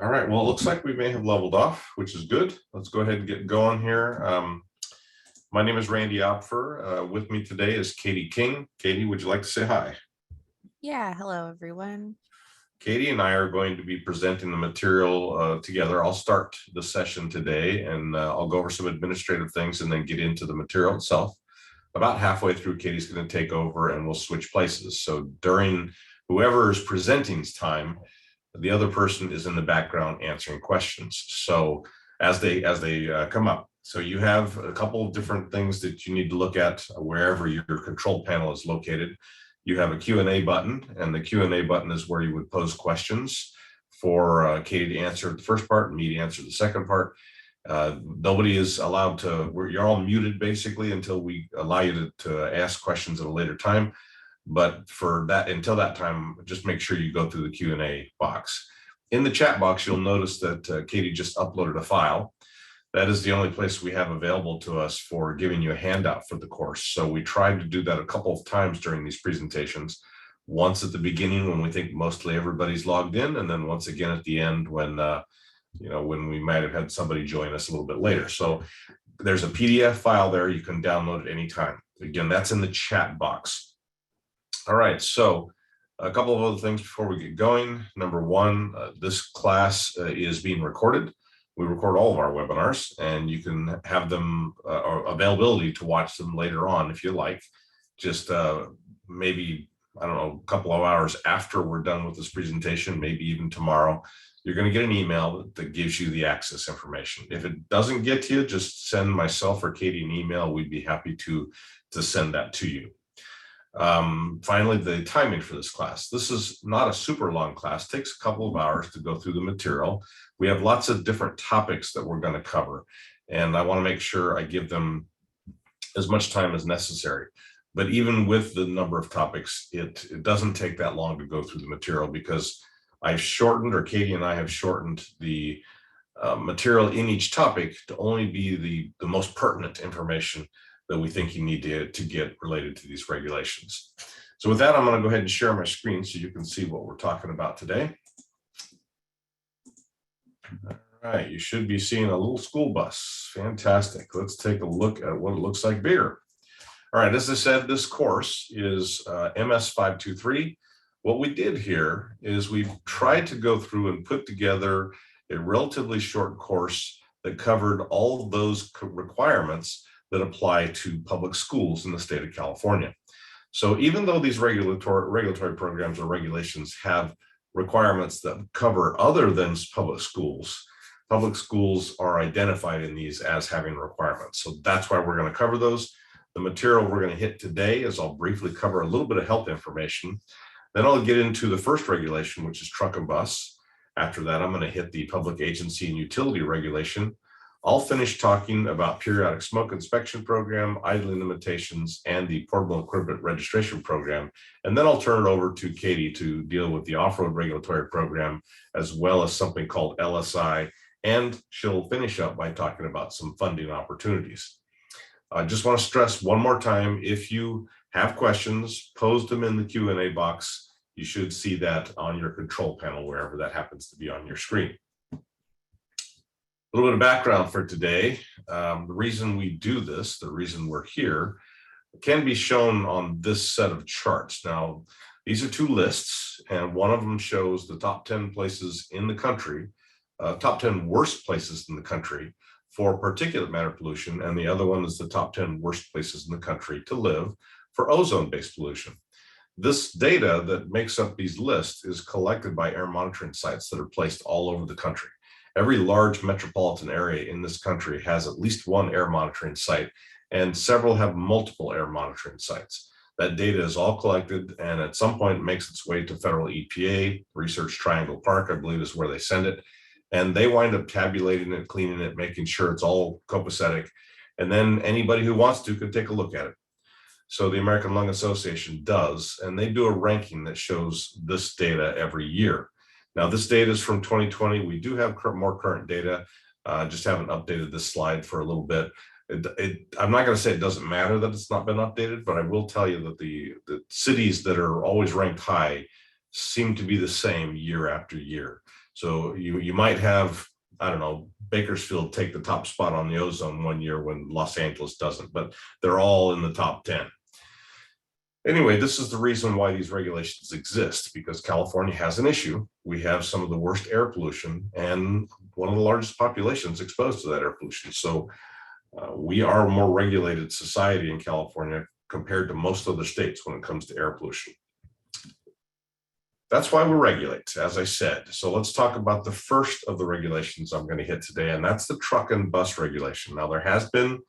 All right, well, it looks like we may have leveled off, which is good. Let's go ahead and get going here. My name is Randy Opfer. With me today is Katie King. Katie, would you like to say hi? Yeah, hello everyone. Katie and I are going to be presenting the material together. I'll start the session today and I'll go over some administrative things and then get into the material itself. About halfway through, Katie's going to take over and we'll switch places. So during whoever is presenting's time, the other person is in the background answering questions. So as they come up, so you have a couple of different things that you need to look at wherever your control panel is located. You have a Q&A button, and the Q&A button is where you would pose questions for Katie to answer the first part and me to answer the second part. Nobody is allowed to, you're all muted basically until we allow you to ask questions at a later time. But for that, until that time, just make sure you go through the Q&A box. In the chat box, you'll notice that Katie just uploaded a file. That is the only place we have available to us for giving you a handout for the course. So we tried to do that a couple of times during these presentations. Once at the beginning when we think mostly everybody's logged in, and then once again at the end when when we might have had somebody join us a little bit later. So there's a PDF file there. You can download it anytime. Again, that's in the chat box. All right, so a couple of other things before we get going. Number one, this class is being recorded. We record all of our webinars and you can have them or availability to watch them later on if you like. Just maybe, I don't know, a couple of hours after we're done with this presentation, maybe even tomorrow, you're going to get an email that gives you the access information. If it doesn't get to you, just send myself or Katie an email. We'd be happy to send that to you. Finally, the timing for this class. This is not a super long class. It takes a couple of hours to go through the material. We have lots of different topics that we're going to cover, and I want to make sure I give them as much time as necessary. But even with the number of topics, it doesn't take that long to go through the material because I've shortened, or Katie and I have shortened the material in each topic to only be the most pertinent information that we think you need to get related to these regulations. So with that, I'm going to go ahead and share my screen so you can see what we're talking about today. All right, you should be seeing a little school bus. Fantastic. Let's take a look at what it looks like bigger. All right, as I said, this course is MS 523. What we did here is we tried to go through and put together a relatively short course that covered all of those requirements that apply to public schools in the state of California. So even though these regulatory programs or regulations have requirements that cover other than public schools are identified in these as having requirements. So that's why we're going to cover those. The material we're going to hit today is I'll briefly cover a little bit of health information. Then I'll get into the first regulation, which is truck and bus. After that, I'm going to hit the public agency and utility regulation. I'll finish talking about periodic smoke inspection program, idling limitations, and the portable equipment registration program. And then I'll turn it over to Katie to deal with the off-road regulatory program, as well as something called LSI. And she'll finish up by talking about some funding opportunities. I just want to stress one more time, if you have questions, post them in the Q&A box. You should see that on your control panel, wherever that happens to be on your screen. A little bit of background for today. The reason we do this, the reason we're here, can be shown on this set of charts. Now, these are two lists, and one of them shows the top 10 places in the country, top 10 worst places in the country for particulate matter pollution, and the other one is the top 10 worst places in the country to live for ozone-based pollution. This data that makes up these lists is collected by air monitoring sites that are placed all over the country. Every large metropolitan area in this country has at least one air monitoring site, and several have multiple air monitoring sites. That data is all collected and at some point makes its way to federal EPA. Research Triangle Park, I believe, is where they send it. And they wind up tabulating it, cleaning it, making sure it's all copacetic. And then anybody who wants to could take a look at it. So the American Lung Association does, and they do a ranking that shows this data every year. Now, this data is from 2020. We do have more current data. Just haven't updated this slide for a little bit. I'm not going to say it doesn't matter that it's not been updated, but I will tell you that the cities that are always ranked high seem to be the same year after year. So you might have, I don't know, Bakersfield take the top spot on the ozone one year when Los Angeles doesn't, but they're all in the top 10. Anyway, this is the reason why these regulations exist, because California has an issue. We have some of the worst air pollution and one of the largest populations exposed to that air pollution. So we are a more regulated society in California compared to most other states when it comes to air pollution. That's why we regulate, as I said. So let's talk about the first of the regulations I'm going to hit today, and that's the truck and bus regulation. Now, there has been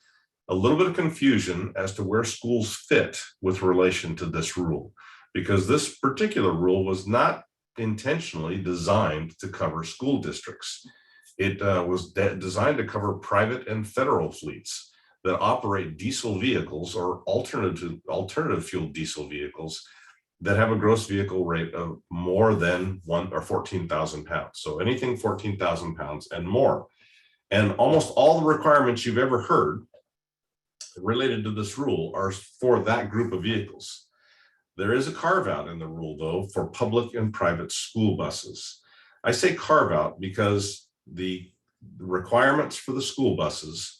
a little bit of confusion as to where schools fit with relation to this rule, because this particular rule was not intentionally designed to cover school districts. It was designed to cover private and federal fleets that operate diesel vehicles or alternative fuel diesel vehicles that have a gross vehicle weight of more than 14,000 pounds. So anything 14,000 pounds and more. And almost all the requirements you've ever heard related to this rule are for that group of vehicles. There is a carve out in the rule, though, for public and private school buses. I say carve out because the requirements for the school buses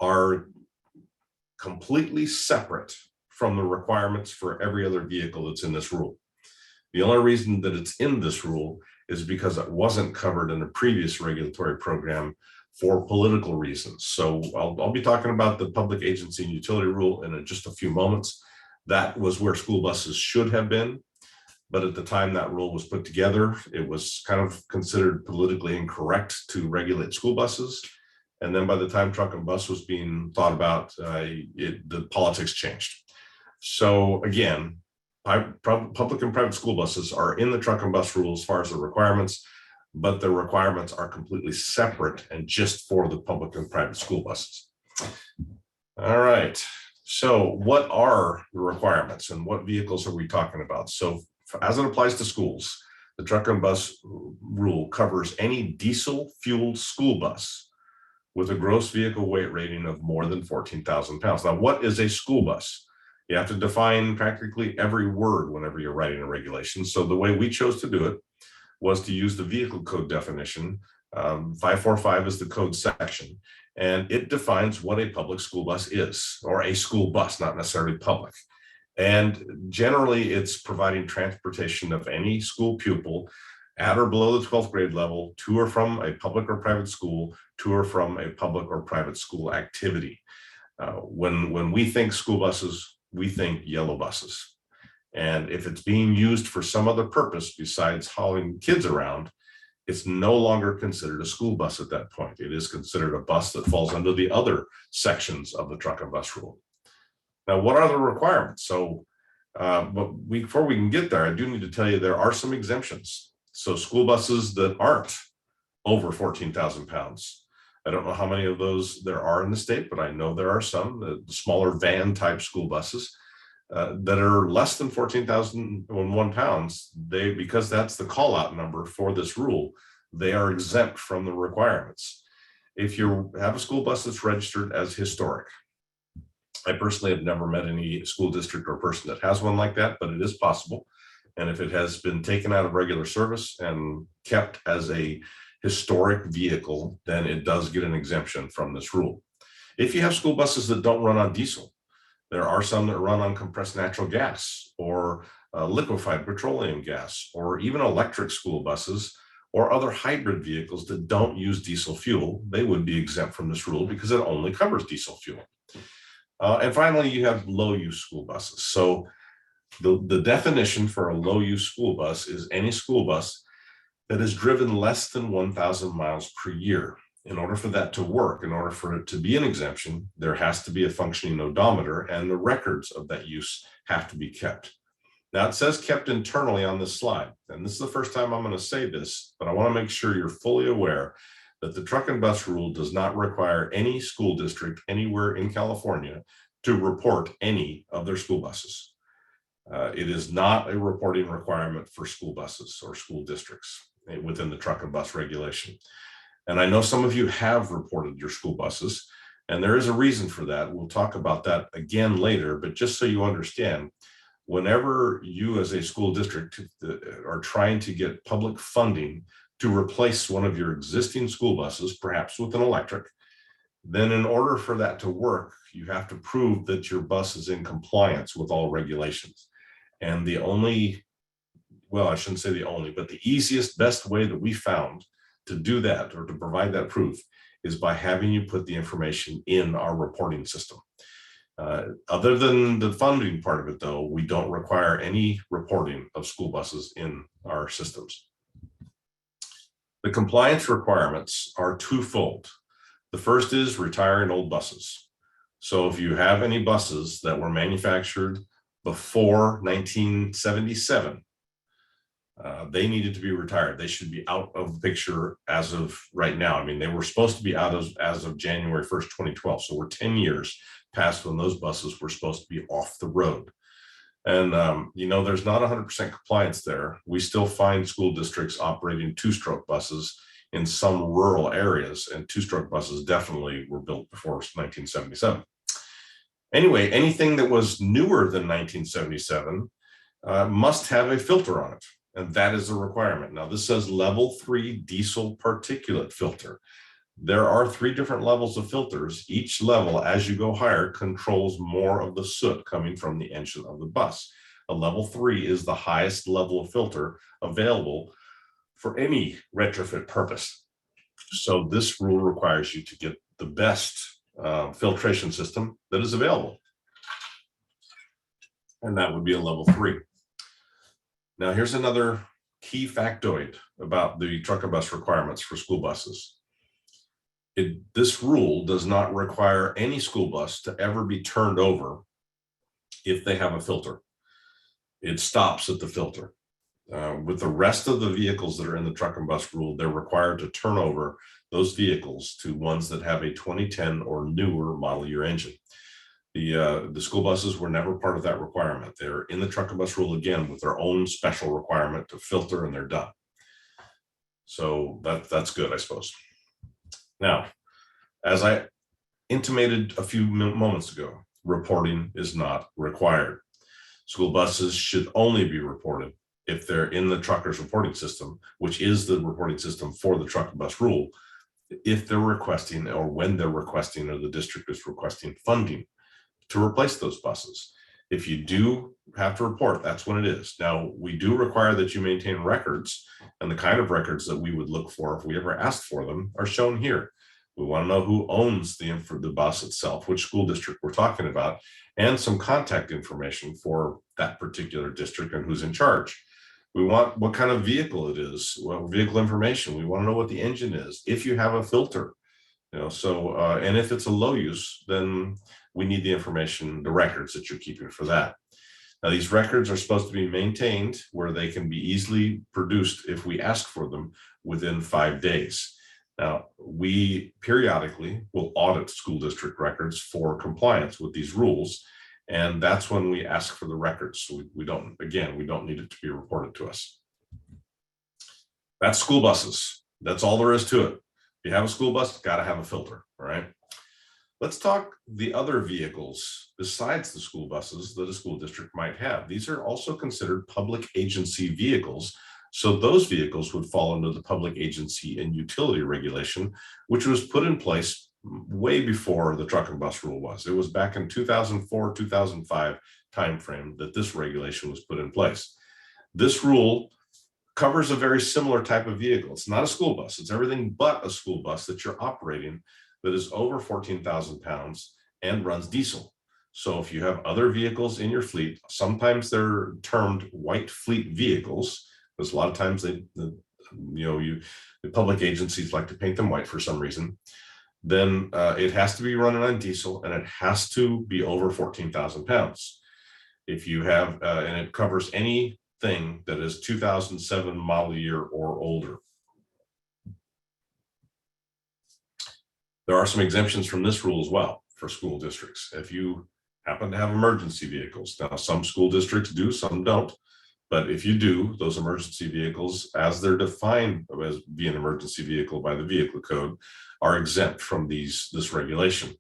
are completely separate from the requirements for every other vehicle that's in this rule. The only reason that it's in this rule is because it wasn't covered in a previous regulatory program for political reasons. So I'll be talking about the public agency and utility rule in just a few moments. That was where school buses should have been. But at the time that rule was put together, it was kind of considered politically incorrect to regulate school buses. And then by the time truck and bus was being thought about, the politics changed. So again, public and private school buses are in the truck and bus rule as far as the requirements, but the requirements are completely separate and just for the public and private school buses. All right, so what are the requirements and what vehicles are we talking about? So as it applies to schools, the truck and bus rule covers any diesel fueled school bus with a gross vehicle weight rating of more than 14,000 pounds. Now, what is a school bus? You have to define practically every word whenever you're writing a regulation. So the way we chose to do it was to use the vehicle code definition. 545 is the code section, and it defines what a public school bus is, or a school bus, not necessarily public. And generally, it's providing transportation of any school pupil at or below the 12th grade level to or from a public or private school, to or from a public or private school activity. When we think school buses, we think yellow buses. And if it's being used for some other purpose besides hauling kids around, it's no longer considered a school bus at that point. It is considered a bus that falls under the other sections of the truck and bus rule. Now, what are the requirements? So, before we can get there, I do need to tell you there are some exemptions. So school buses that aren't over 14,000 pounds. I don't know how many of those there are in the state, but I know there are some, the smaller van type school buses that are less than 14,001 pounds. Because that's the call out number for this rule, they are exempt from the requirements. If you have a school bus that's registered as historic, I personally have never met any school district or person that has one like that, but it is possible. And if it has been taken out of regular service and kept as a historic vehicle, then it does get an exemption from this rule. If you have school buses that don't run on diesel, there are some that run on compressed natural gas or liquefied petroleum gas, or even electric school buses or other hybrid vehicles that don't use diesel fuel. They would be exempt from this rule because it only covers diesel fuel. And finally, you have low-use school buses. So the definition for a low-use school bus is any school bus that is driven less than 1,000 miles per year. In order for that to work, in order for it to be an exemption, there has to be a functioning odometer, and the records of that use have to be kept. Now, it says kept internally on this slide, and this is the first time I'm going to say this, but I want to make sure you're fully aware that the truck and bus rule does not require any school district anywhere in California to report any of their school buses. It is not a reporting requirement for school buses or school districts within the truck and bus regulation. And I know some of you have reported your school buses, and there is a reason for that. We'll talk about that again later, but just so you understand, whenever you as a school district are trying to get public funding to replace one of your existing school buses, perhaps with an electric, then in order for that to work, you have to prove that your bus is in compliance with all regulations. And the only, well, I shouldn't say the only, but the easiest, best way that we found to do that or to provide that proof is by having you put the information in our reporting system. Other than the funding part of it, though, we don't require any reporting of school buses in our systems. The compliance requirements are twofold. The first is retiring old buses. So if you have any buses that were manufactured before 1977, they needed to be retired. They should be out of the picture as of right now. I mean, they were supposed to be out as of January 1st, 2012. So we're 10 years past when those buses were supposed to be off the road. And, there's not 100% compliance there. We still find school districts operating two-stroke buses in some rural areas, and two-stroke buses definitely were built before 1977. Anyway, anything that was newer than 1977 must have a filter on it, and that is a requirement. Now, this says level 3 diesel particulate filter. There are 3 different levels of filters. Each level, as you go higher, controls more of the soot coming from the engine of the bus. A level 3 is the highest level of filter available for any retrofit purpose. So this rule requires you to get the best filtration system that is available. And that would be a level 3. Now, here's another key factoid about the truck and bus requirements for school buses. This rule does not require any school bus to ever be turned over if they have a filter. It stops at the filter. With the rest of the vehicles that are in the truck and bus rule, they're required to turn over those vehicles to ones that have a 2010 or newer model year engine. The school buses were never part of that requirement. They're in the truck and bus rule again with their own special requirement to filter, and they're done. So that's good, I suppose. Now, as I intimated a few moments ago, reporting is not required. School buses should only be reported if they're in the truckers reporting system, which is the reporting system for the truck and bus rule, if they're requesting or when they're requesting or the district is requesting funding to replace those buses. If you do have to report, that's when it is. Now, we do require that you maintain records, and the kind of records that we would look for if we ever asked for them are shown here. We want to know who owns the bus itself, which school district we're talking about, and some contact information for that particular district and who's in charge. We want what kind of vehicle it is, what vehicle information. We want to know what the engine is, if you have a filter, and if it's a low use, then we need the information, the records that you're keeping for that. Now, these records are supposed to be maintained where they can be easily produced if we ask for them within 5 days. Now, we periodically will audit school district records for compliance with these rules, and that's when we ask for the records. So we don't need it to be reported to us. That's school buses. That's all there is to it. If you have a school bus, got to have a filter, all right? Let's talk the other vehicles besides the school buses that a school district might have. These are also considered public agency vehicles. So those vehicles would fall under the public agency and utility regulation, which was put in place way before the truck and bus rule was. It was back in 2004, 2005 timeframe that this regulation was put in place. This rule covers a very similar type of vehicle. It's not a school bus. It's everything but a school bus that you're operating that is over 14,000 pounds and runs diesel. So if you have other vehicles in your fleet, sometimes they're termed white fleet vehicles, because a lot of times the public agencies like to paint them white for some reason. Then it has to be running on diesel, and it has to be over 14,000 pounds. If you have, and it covers anything that is 2007 model year or older. There are some exemptions from this rule as well for school districts. If you happen to have emergency vehicles, now some school districts do, some don't. But if you do, those emergency vehicles, as they're defined as being an emergency vehicle by the vehicle code, are exempt from this regulation.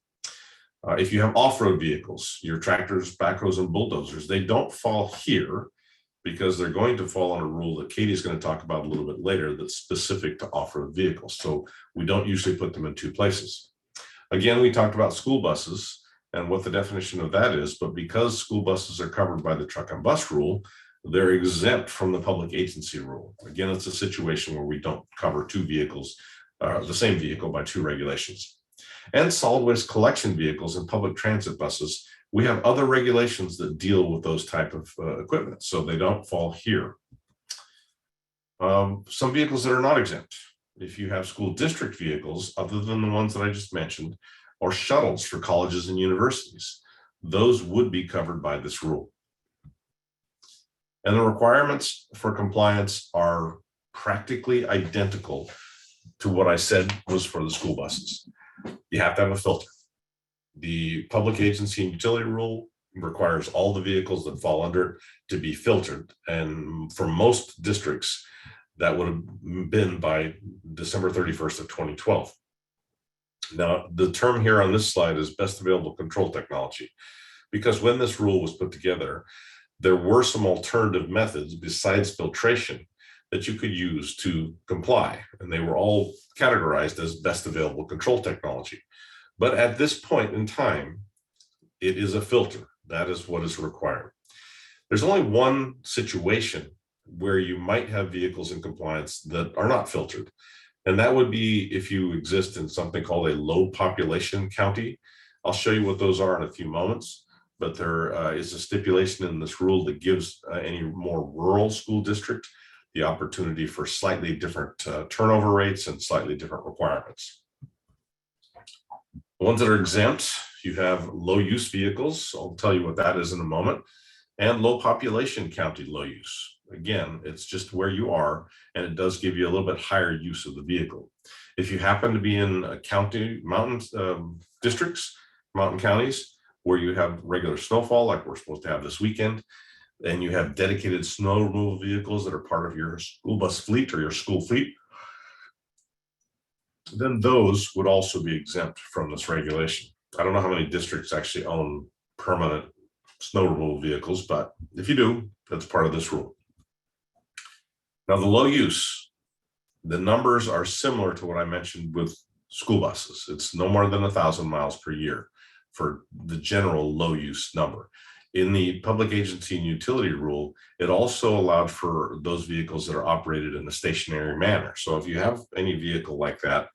If you have off-road vehicles, your tractors, backhoes, and bulldozers, they don't fall here because they're going to fall on a rule that Katie's going to talk about a little bit later that's specific to off-road vehicles. So we don't usually put them in two places. Again, we talked about school buses and what the definition of that is, but because school buses are covered by the truck and bus rule, they're exempt from the public agency rule. Again, it's a situation where we don't cover two vehicles, the same vehicle by two regulations. And solid waste collection vehicles and public transit buses, we have other regulations that deal with those type of equipment, so they don't fall here. Some vehicles that are not exempt. If you have school district vehicles, other than the ones that I just mentioned, or shuttles for colleges and universities, those would be covered by this rule. And the requirements for compliance are practically identical to what I said was for the school buses. You have to have a filter. The public agency and utility rule requires all the vehicles that fall under it to be filtered. And for most districts, that would have been by December 31st of 2012. Now, the term here on this slide is best available control technology, because when this rule was put together, there were some alternative methods besides filtration that you could use to comply, and they were all categorized as best available control technology. But at this point in time, it is a filter. That is what is required. There's only one situation where you might have vehicles in compliance that are not filtered, and that would be if you exist in something called a low population county. I'll show you what those are in a few moments, but there is a stipulation in this rule that gives any more rural school district the opportunity for slightly different turnover rates and slightly different requirements. The ones that are exempt, you have low use vehicles. I'll tell you what that is in a moment, and low population county low use. Again, it's just where you are, and it does give you a little bit higher use of the vehicle. If you happen to be in a county, mountain districts, mountain counties, where you have regular snowfall, like we're supposed to have this weekend, and you have dedicated snow removal vehicles that are part of your school bus fleet or your school fleet, then those would also be exempt from this regulation. I don't know how many districts actually own permanent snow removal vehicles, but if you do, that's part of this rule. Now, the low use, the numbers are similar to what I mentioned with school buses. It's no more than 1,000 miles per year for the general low use number. In the public agency and utility rule, it also allowed for those vehicles that are operated in a stationary manner. So if you have any vehicle like that,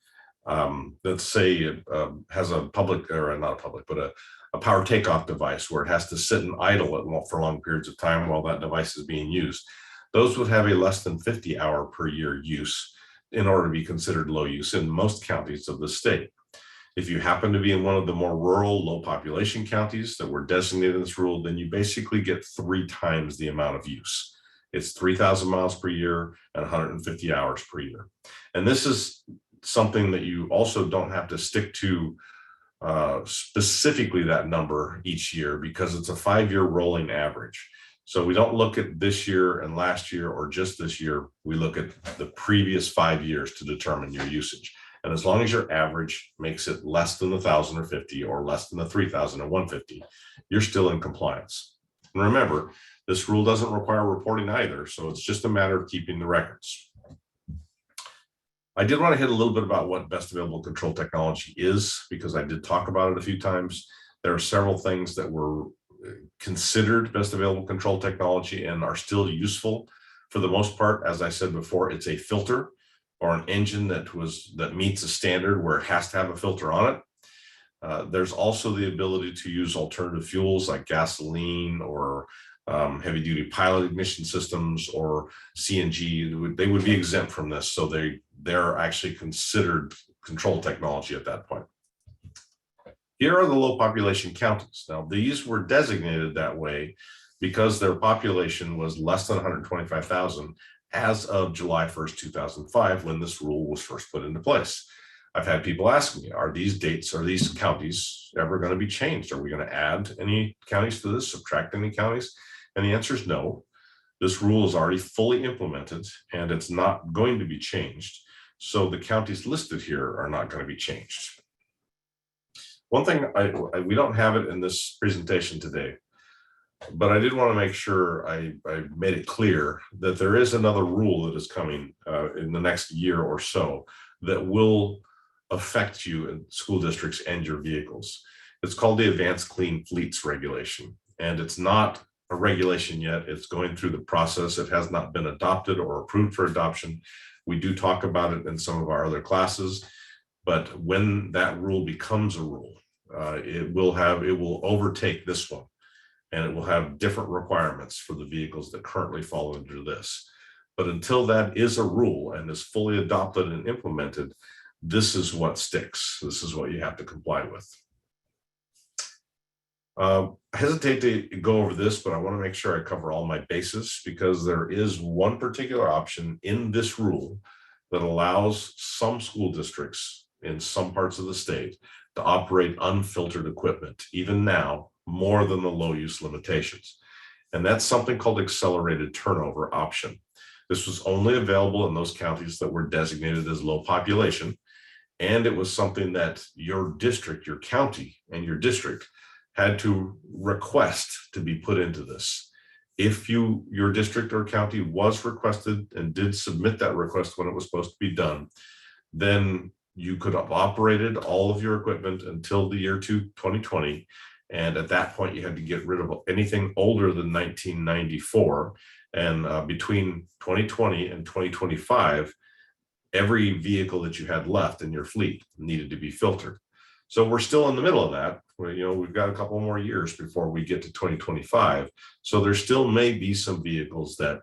let's say it has a public, or not a public, but a power takeoff device where it has to sit and idle for long periods of time while that device is being used, those would have a less than 50 hour per year use in order to be considered low use in most counties of the state. If you happen to be in one of the more rural, low population counties that were designated in this rule, then you basically get 3 times the amount of use. It's 3,000 miles per year and 150 hours per year. And this is something that you also don't have to stick to specifically that number each year, because it's a 5-year rolling average. So we don't look at this year and last year or just this year. We look at the previous 5 years to determine your usage. And as long as your average makes it less than 1,000 or 50 or less than the 3,000 or 150, you're still in compliance. And remember, this rule doesn't require reporting either, so it's just a matter of keeping the records. I did want to hit a little bit about what best available control technology is, because I did talk about it a few times. There are several things that were considered best available control technology and are still useful. For the most part, as I said before, it's a filter or an engine that meets a standard where it has to have a filter on it. There's also the ability to use alternative fuels like gasoline or heavy duty pilot ignition systems or CNG. They would be exempt from this. So they're actually considered control technology at that point. Here are the low population counties. Now, these were designated that way because their population was less than 125,000 as of July 1st, 2005, when this rule was first put into place. I've had people ask me, are these counties ever going to be changed? Are we going to add any counties to this, subtract any counties? And the answer is no. This rule is already fully implemented and it's not going to be changed. So the counties listed here are not going to be changed. One thing, we don't have it in this presentation today, but I did want to make sure I made it clear that there is another rule that is coming in the next year or so that will affect you in school districts and your vehicles. It's called the Advanced Clean Fleets Regulation, and it's not a regulation yet. It's going through the process. It has not been adopted or approved for adoption. We do talk about it in some of our other classes, but when that rule becomes a rule, it will overtake this one, and it will have different requirements for the vehicles that currently fall under this. But until that is a rule and is fully adopted and implemented, this is what sticks. This is what you have to comply with. I hesitate to go over this, but I want to make sure I cover all my bases, because there is one particular option in this rule that allows some school districts in some parts of the state to operate unfiltered equipment, even now, more than the low use limitations. And that's something called accelerated turnover option. This was only available in those counties that were designated as low population. And it was something that your district, your county and your district had to request to be put into this. If your district or county was requested and did submit that request when it was supposed to be done, then you could have operated all of your equipment until the year 2020. And at that point, you had to get rid of anything older than 1994. And between 2020 and 2025, every vehicle that you had left in your fleet needed to be filtered. So we're still in the middle of that. We've got a couple more years before we get to 2025. So there still may be some vehicles that,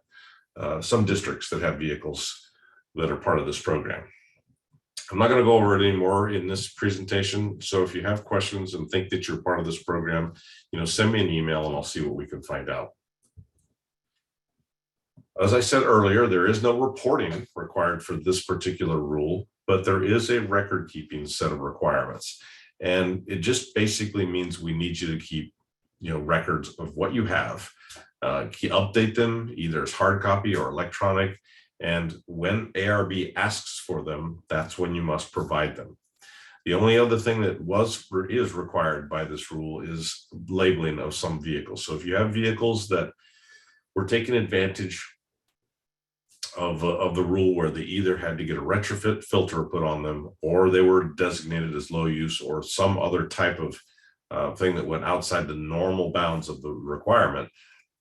some districts that have vehicles that are part of this program. I'm not going to go over it anymore in this presentation. So if you have questions and think that you're part of this program, send me an email and I'll see what we can find out. As I said earlier, there is no reporting required for this particular rule, but there is a record keeping set of requirements. And it just basically means we need you to keep, records of what you have, update them either as hard copy or electronic. And when ARB asks for them, that's when you must provide them. The only other thing that is required by this rule is labeling of some vehicles. So if you have vehicles that were taking advantage of the rule where they either had to get a retrofit filter put on them, or they were designated as low use, or some other type of thing that went outside the normal bounds of the requirement,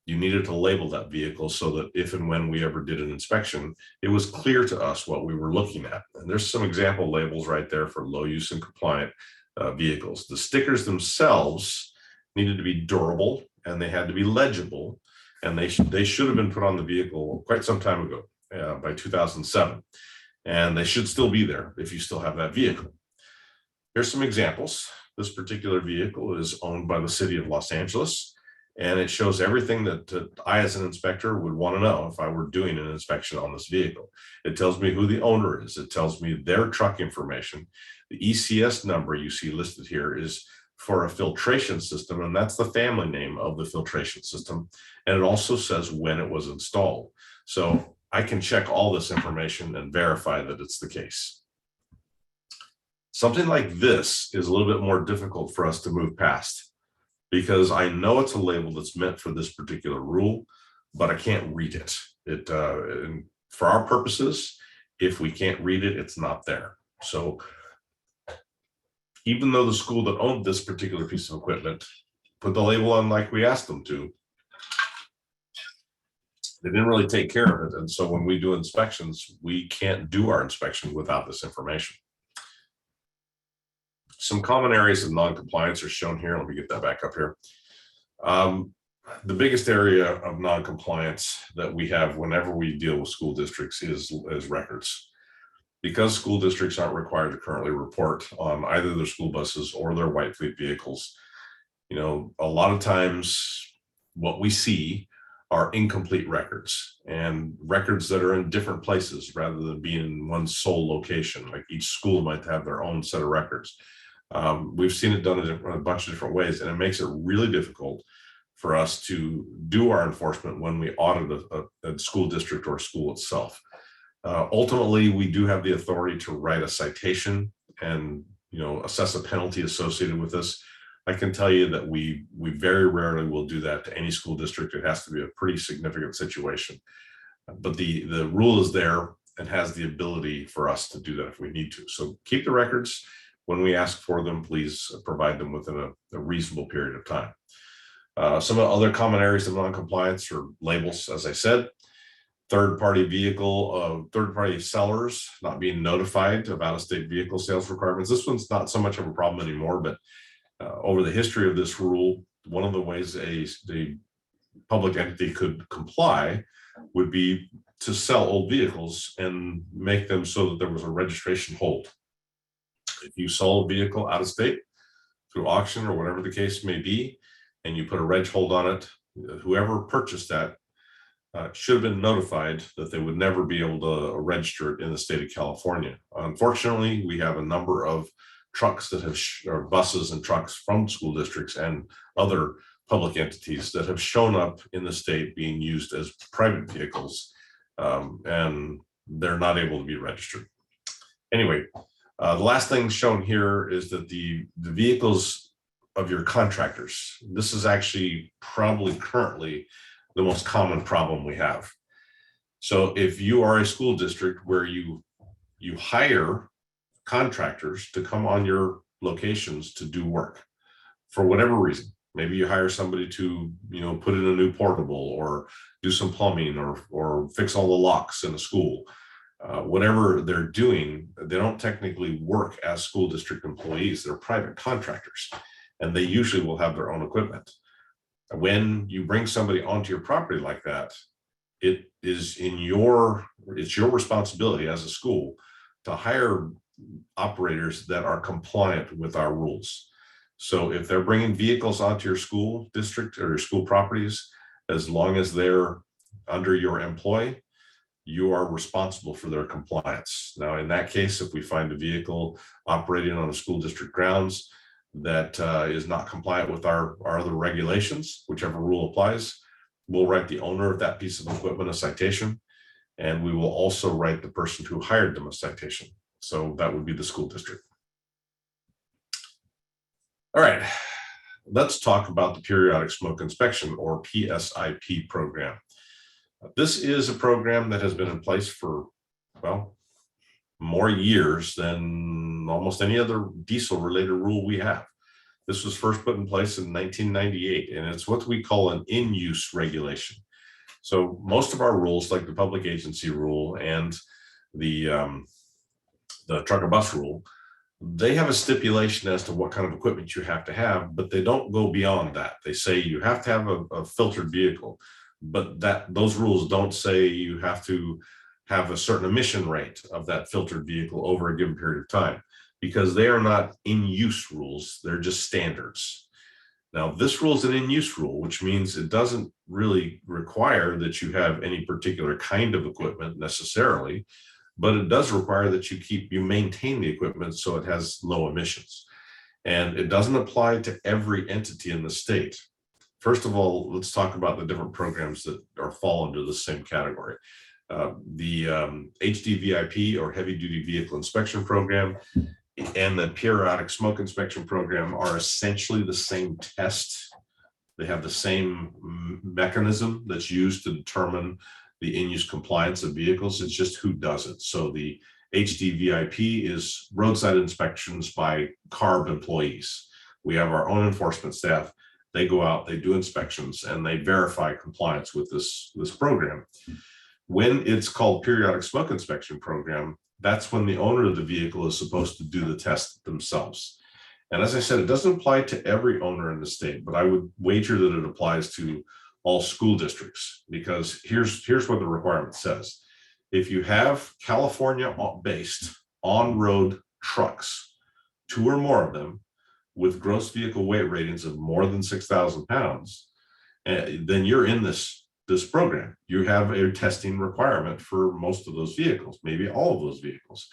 you needed to label that vehicle so that if and when we ever did an inspection, it was clear to us what we were looking at. And there's some example labels right there for low use and compliant vehicles. The stickers themselves needed to be durable and they had to be legible, and they should have been put on the vehicle quite some time ago, by 2007. And they should still be there if you still have that vehicle. Here's some examples. This particular vehicle is owned by the city of Los Angeles, and it shows everything that I, as an inspector, would want to know if I were doing an inspection on this vehicle. It tells me who the owner is. It tells me their truck information. The ECS number you see listed here is for a filtration system, and that's the family name of the filtration system. And it also says when it was installed. So I can check all this information and verify that it's the case. Something like this is a little bit more difficult for us to move past, because I know it's a label that's meant for this particular rule, but I can't read it. And for our purposes, if we can't read it, it's not there. So even though the school that owned this particular piece of equipment put the label on like we asked them to, they didn't really take care of it. And so when we do inspections, we can't do our inspection without this information. Some common areas of non-compliance are shown here. Let me get that back up here. The biggest area of non-compliance that we have whenever we deal with school districts is records. Because school districts aren't required to currently report on either their school buses or their white fleet vehicles, a lot of times what we see are incomplete records, and records that are in different places rather than being in one sole location. Like each school might have their own set of records. We've seen it done in a bunch of different ways, and it makes it really difficult for us to do our enforcement when we audit a school district or school itself. Ultimately, we do have the authority to write a citation and assess a penalty associated with this. I can tell you that we very rarely will do that to any school district. It has to be a pretty significant situation. But the rule is there and has the ability for us to do that if we need to. So keep the records. When we ask for them, please provide them within a reasonable period of time. Some of the other common areas of non-compliance are labels, as I said, third-party sellers not being notified of out-of-state vehicle sales requirements. This one's not so much of a problem anymore, but over the history of this rule, one of the ways the public entity could comply would be to sell old vehicles and make them so that there was a registration hold. If you sold a vehicle out of state through auction or whatever the case may be, and you put a reg hold on it, whoever purchased that should have been notified that they would never be able to register it in the state of California. Unfortunately, we have a number of trucks that have, or buses and trucks from school districts and other public entities that have shown up in the state being used as private vehicles, and they're not able to be registered. Anyway, the last thing shown here is that the vehicles of your contractors, this is actually probably currently the most common problem we have. So if you are a school district where you hire contractors to come on your locations to do work for whatever reason, maybe you hire somebody to put in a new portable or do some plumbing or fix all the locks in a school, whatever they're doing, they don't technically work as school district employees. They're private contractors, and they usually will have their own equipment. When you bring somebody onto your property like that, it's your responsibility as a school to hire operators that are compliant with our rules. So if they're bringing vehicles onto your school district or your school properties, as long as they're under your employ, you are responsible for their compliance. Now, in that case, if we find a vehicle operating on a school district grounds that is not compliant with our other regulations, whichever rule applies, we'll write the owner of that piece of equipment a citation, and we will also write the person who hired them a citation. So that would be the school district. All right, let's talk about the periodic smoke inspection, or PSIP program. This is a program that has been in place for, well, more years than almost any other diesel related rule we have. This was first put in place in 1998, and it's what we call an in-use regulation. So most of our rules, like the public agency rule and the truck or bus rule, they have a stipulation as to what kind of equipment you have to have, but they don't go beyond that. They say you have to have a filtered vehicle, but those rules don't say you have to have a certain emission rate of that filtered vehicle over a given period of time, because they are not in-use rules, they're just standards. Now, this rule is an in-use rule, which means it doesn't really require that you have any particular kind of equipment necessarily, but it does require that you maintain the equipment so it has low emissions. And it doesn't apply to every entity in the state. First of all, let's talk about the different programs that fall under the same category. The HDVIP, or heavy duty vehicle inspection program, and the periodic smoke inspection program are essentially the same test. They have the same mechanism that's used to determine the in-use compliance of vehicles. It's just who does it. So the HDVIP is roadside inspections by CARB employees. We have our own enforcement staff. They go out, they do inspections, and they verify compliance with this program. When it's called periodic smoke inspection program, that's when the owner of the vehicle is supposed to do the test themselves. And as I said, it doesn't apply to every owner in the state, but I would wager that it applies to all school districts, because here's what the requirement says. If you have California-based on-road trucks, 2 or more of them, with gross vehicle weight ratings of more than 6,000 pounds, then you're in this program. You have a testing requirement for most of those vehicles, maybe all of those vehicles.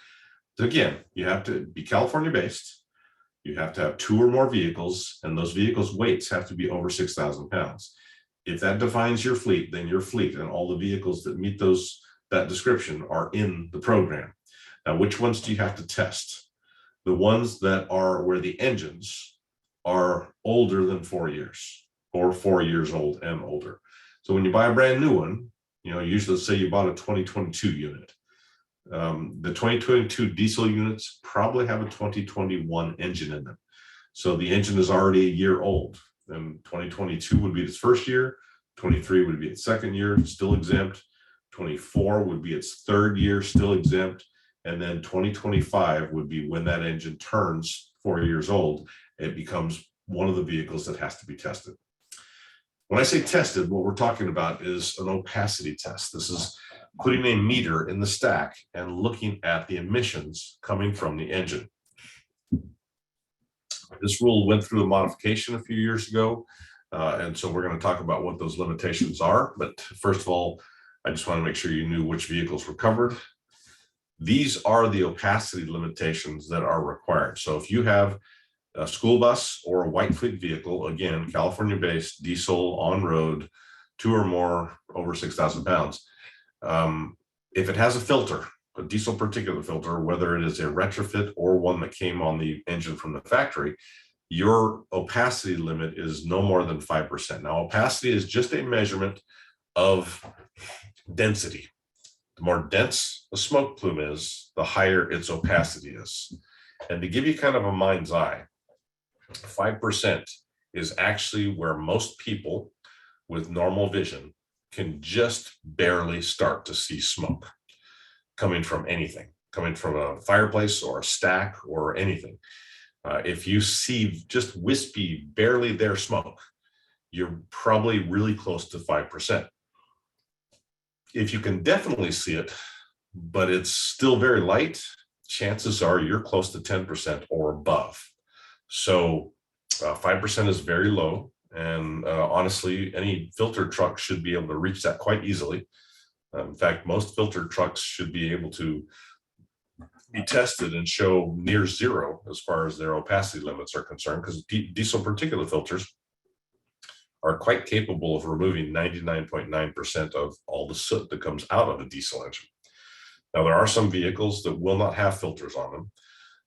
So again, you have to be California-based. You have to have 2 or more vehicles, and those vehicles' weights have to be over 6,000 pounds. If that defines your fleet, then your fleet and all the vehicles that meet that description are in the program. Now, which ones do you have to test? the ones that are where the engines are older than 4 years or 4 years old and older. So when you buy a brand new one, usually say you bought a 2022 unit. The 2022 diesel units probably have a 2021 engine in them. So the engine is already a year old. And 2022 would be its first year, 23 would be its second year, still exempt. 24 would be its third year, still exempt. And then 2025 would be when that engine turns 4 years old, it becomes one of the vehicles that has to be tested. When I say tested, what we're talking about is an opacity test. This is putting a meter in the stack and looking at the emissions coming from the engine. This rule went through a modification a few years ago, and so we're going to talk about what those limitations are. But first of all, I just want to make sure you knew which vehicles were covered. These are the opacity limitations that are required. So if you have a school bus or a white fleet vehicle, again, California-based, diesel, on-road, 2 or more, over 6,000 pounds, if it has a filter, a diesel particulate filter, whether it is a retrofit or one that came on the engine from the factory, your opacity limit is no more than 5%. Now, opacity is just a measurement of density. The more dense a smoke plume is, the higher its opacity is. And to give you kind of a mind's eye, 5% is actually where most people with normal vision can just barely start to see smoke coming from anything, coming from a fireplace or a stack or anything. If you see just wispy, barely there smoke, you're probably really close to 5%. If you can definitely see it, but it's still very light, chances are you're close to 10% or above. So 5% is very low. And honestly, any filter truck should be able to reach that quite easily. In fact, most filter trucks should be able to be tested and show near zero as far as their opacity limits are concerned, because diesel particulate filters are quite capable of removing 99.9% of all the soot that comes out of a diesel engine. Now, there are some vehicles that will not have filters on them.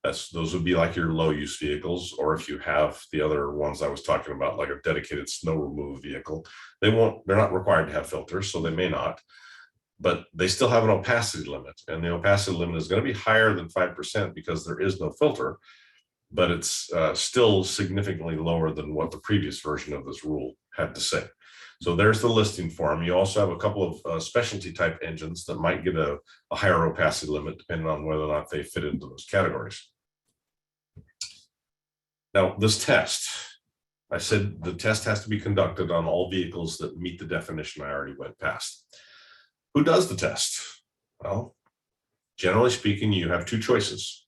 Those would be like your low use vehicles, or if you have the other ones I was talking about, like a dedicated snow removal vehicle, they're not required to have filters, so they may not, but they still have an opacity limit, and the opacity limit is going to be higher than 5% because there is no filter, but it's still significantly lower than what the previous version of this rule had to say. So there's the listing form. You also have a couple of specialty type engines that might get a higher opacity limit depending on whether or not they fit into those categories. Now, this test, I said the test has to be conducted on all vehicles that meet the definition I already went past. Who does the test? Well, generally speaking, you have two choices.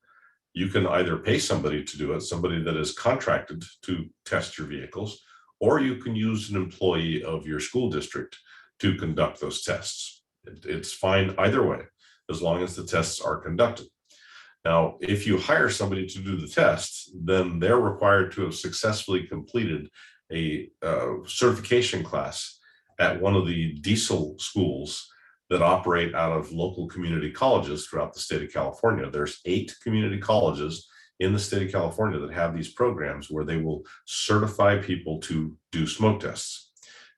You can either pay somebody to do it, somebody that is contracted to test your vehicles, or you can use an employee of your school district to conduct those tests. It's fine either way, as long as the tests are conducted. Now, if you hire somebody to do the test, then they're required to have successfully completed a certification class at one of the diesel schools that operate out of local community colleges throughout the state of California. There's 8 community colleges in the state of California that have these programs where they will certify people to do smoke tests.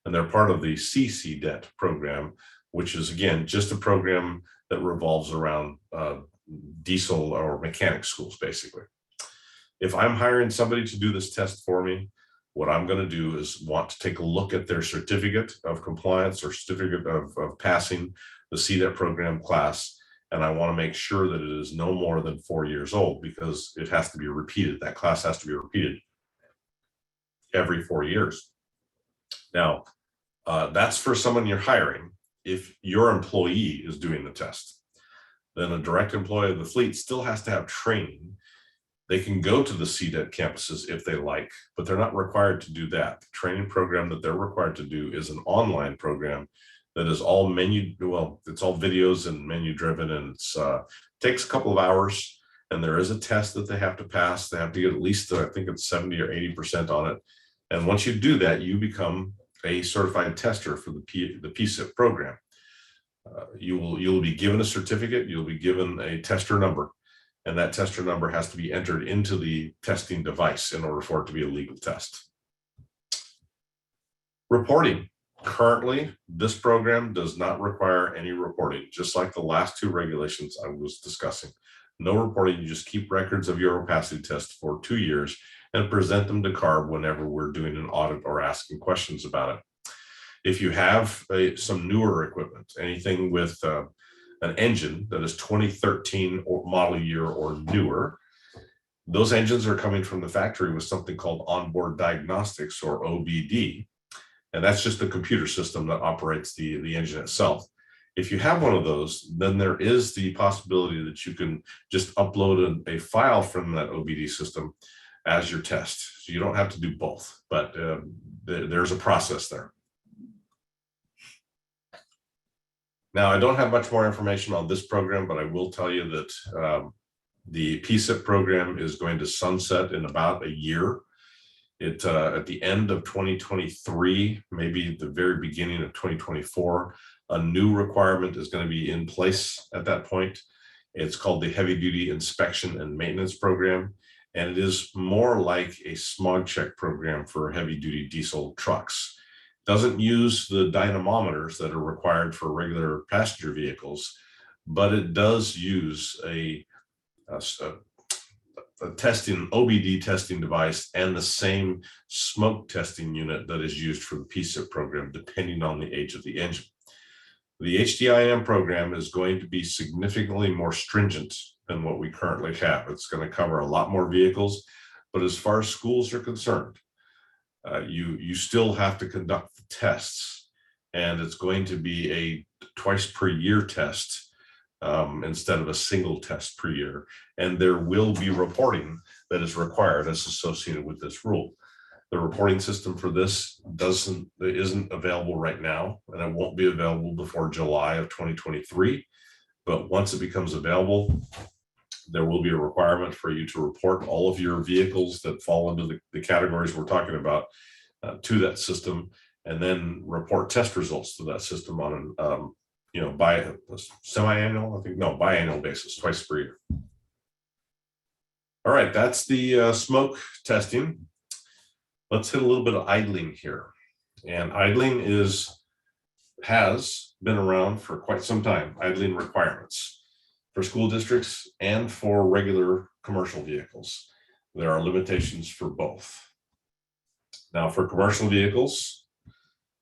And they're part of the CCDET program, which is, again, just a program that revolves around diesel or mechanic schools, basically. If I'm hiring somebody to do this test for me, what I'm going to do is want to take a look at their certificate of compliance or certificate of passing the CDET program class. And I want to make sure that it is no more than 4 years old, because it has to be repeated. That class has to be repeated every 4 years. Now, that's for someone you're hiring. If your employee is doing the test, then a direct employee of the fleet still has to have training. They can go to the CDET campuses if they like, but they're not required to do that. The training program that they're required to do is an online program that is all it's all videos and menu driven, and it's takes a couple of hours, and there is a test that they have to pass. They have to get at least, I think it's 70 or 80% on it. And once you do that, you become a certified tester for the PSIP program. You will be given a certificate, you'll be given a tester number, and that tester number has to be entered into the testing device in order for it to be a legal test. Reporting. Currently, this program does not require any reporting, just like the last two regulations I was discussing. No reporting, you just keep records of your opacity test for 2 years and present them to CARB whenever we're doing an audit or asking questions about it. If you have some newer equipment, anything with an engine that is 2013 or model year or newer, those engines are coming from the factory with something called onboard diagnostics, or OBD. And that's just the computer system that operates the engine itself. If you have one of those, then there is the possibility that you can just upload a file from that OBD system as your test. So you don't have to do both, but there's a process there. Now, I don't have much more information on this program, but I will tell you that the PSIP program is going to sunset in about a year. At the end of 2023, maybe the very beginning of 2024, a new requirement is going to be in place at that point. It's called the Heavy Duty Inspection and Maintenance Program, and it is more like a smog check program for heavy duty diesel trucks. It doesn't use the dynamometers that are required for regular passenger vehicles, but it does use a testing OBD testing device and the same smoke testing unit that is used for the PSIP program, depending on the age of the engine. The HDIM program is going to be significantly more stringent than what we currently have. It's going to cover a lot more vehicles, but as far as schools are concerned, you still have to conduct the tests, and it's going to be a twice per year test instead of a single test per year. And there will be reporting that is required as associated with this rule. The reporting system for this isn't available right now, and it won't be available before July of 2023. But once it becomes available, there will be a requirement for you to report all of your vehicles that fall into the categories we're talking about to that system, and then report test results to that system on an by semi-annual, biannual basis, twice per year. All right, that's the smoke testing. Let's hit a little bit of idling here. And idling has been around for quite some time, idling requirements for school districts and for regular commercial vehicles. There are limitations for both. Now, for commercial vehicles,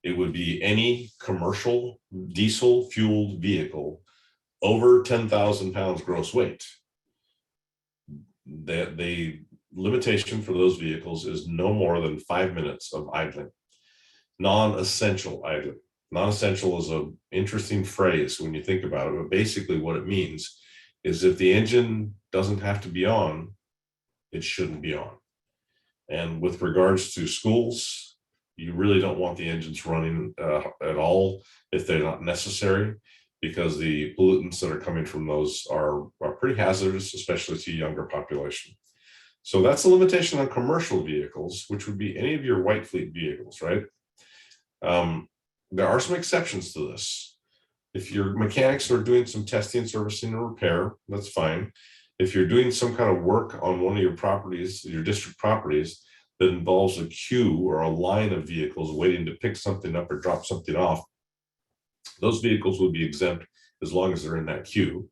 it would be any commercial diesel fueled vehicle over 10,000 pounds gross weight. The limitation for those vehicles is no more than 5 minutes of idling. Non-essential idling. Non-essential is an interesting phrase when you think about it, but basically what it means is if the engine doesn't have to be on, it shouldn't be on. And with regards to schools, you really don't want the engines running at all if they're not necessary, because the pollutants that are coming from those are pretty hazardous, especially to a younger population. So that's a limitation on commercial vehicles, which would be any of your white fleet vehicles, right? There are some exceptions to this. If your mechanics are doing some testing, servicing, and repair, that's fine. If you're doing some kind of work on one of your properties, your district properties, that involves a queue or a line of vehicles waiting to pick something up or drop something off, those vehicles will be exempt as long as they're in that queue.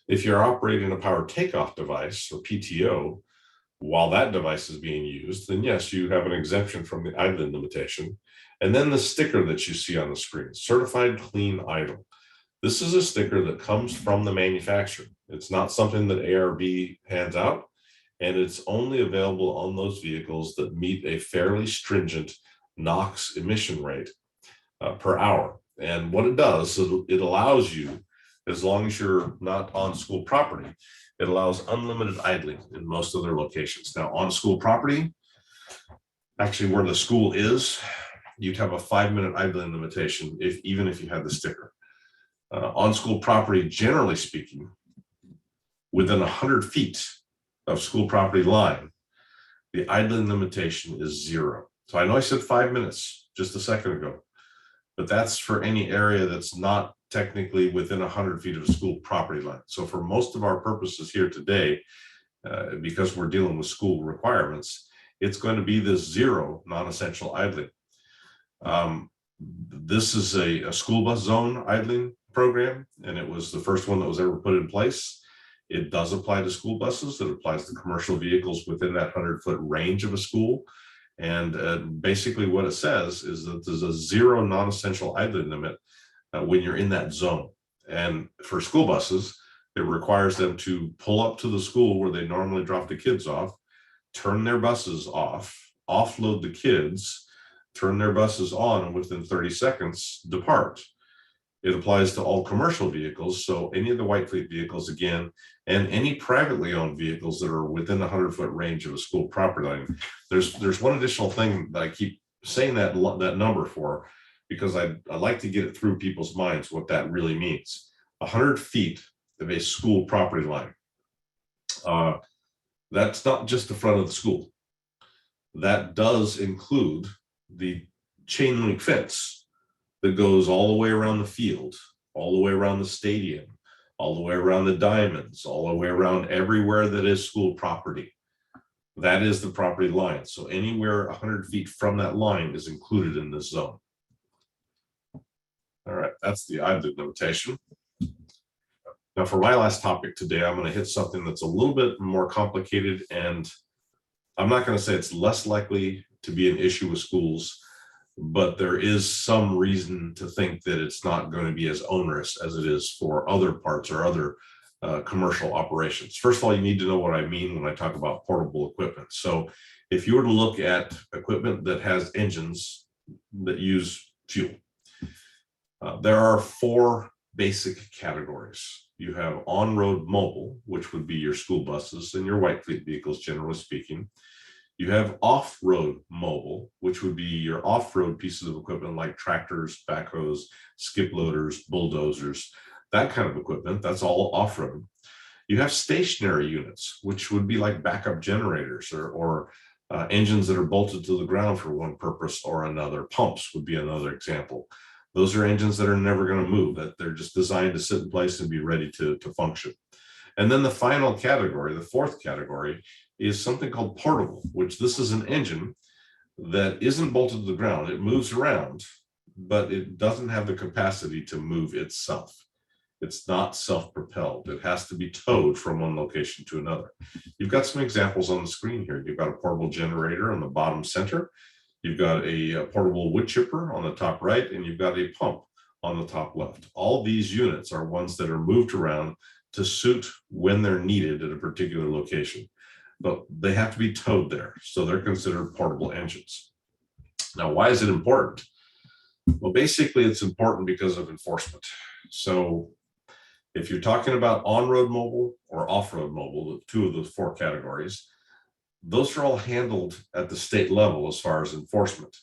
If you're operating a power takeoff device, or PTO, while that device is being used, then yes, you have an exemption from the idling limitation. And then the sticker that you see on the screen, Certified Clean Idle. This is a sticker that comes from the manufacturer. It's not something that ARB hands out, and it's only available on those vehicles that meet a fairly stringent NOx emission rate per hour. And what it does is it allows you, as long as you're not on school property, it allows unlimited idling in most of their locations. Now, on school property, actually where the school is, you'd have a 5-minute idling limitation even if you had the sticker. On school property, generally speaking, within 100 feet of school property line, the idling limitation is 0. So I know I said 5 minutes just a second ago, but that's for any area that's not technically within 100 feet of a school property line. So for most of our purposes here today, because we're dealing with school requirements, it's going to be this 0 non-essential idling. This is a school bus zone idling program, and it was the first one that was ever put in place. It does apply to school buses. It applies to commercial vehicles within that 100-foot range of a school. And basically what it says is that there's a 0 non-essential idling limit when you're in that zone. And for school buses, it requires them to pull up to the school where they normally drop the kids off, turn their buses off, offload the kids, turn their buses on, and within 30 seconds, depart. It applies to all commercial vehicles, so any of the White Fleet vehicles, again, and any privately owned vehicles that are within the 100-foot range of a school property line. There's one additional thing that I keep saying that number for, because I like to get it through people's minds what that really means. 100 feet of a school property line. That's not just the front of the school. That does include the chain link fence that goes all the way around the field, all the way around the stadium, all the way around the diamonds, all the way around everywhere that is school property. That is the property line. So anywhere 100 feet from that line is included in this zone. All right, that's the idling limitation. Now for my last topic today, I'm going to hit something that's a little bit more complicated, and I'm not going to say it's less likely to be an issue with schools, but there is some reason to think that it's not going to be as onerous as it is for other parts or other commercial operations. First of all, you need to know what I mean when I talk about portable equipment. So if you were to look at equipment that has engines that use fuel, there are 4 basic categories. You have on-road mobile, which would be your school buses and your White Fleet vehicles, generally speaking. You have off-road mobile, which would be your off-road pieces of equipment like tractors, backhoes, skip loaders, bulldozers, that kind of equipment. That's all off-road. You have stationary units, which would be like backup generators or engines that are bolted to the ground for one purpose or another. Pumps would be another example. Those are engines that are never going to move, that they're just designed to sit in place and be ready to function. And then the final category, the 4th category, is something called portable, which this is an engine that isn't bolted to the ground. It moves around, but it doesn't have the capacity to move itself. It's not self-propelled. It has to be towed from one location to another. You've got some examples on the screen here. You've got a portable generator on the bottom center. You've got a portable wood chipper on the top right, and you've got a pump on the top left. All these units are ones that are moved around to suit when they're needed at a particular location, but they have to be towed there. So they're considered portable engines. Now, why is it important? Well, basically it's important because of enforcement. So if you're talking about on-road mobile or off-road mobile, 2 of the 4 categories, those are all handled at the state level as far as enforcement.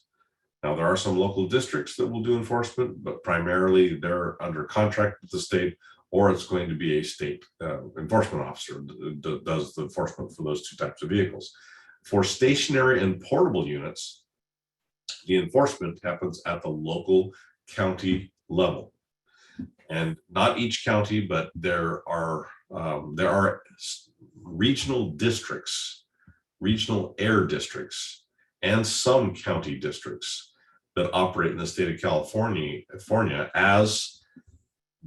Now, there are some local districts that will do enforcement, but primarily they're under contract with the state, or it's going to be a state enforcement officer that does the enforcement for those 2 types of vehicles. For stationary and portable units, the enforcement happens at the local county level. And not each county, but there are regional districts, regional air districts, and some county districts that operate in the state of California as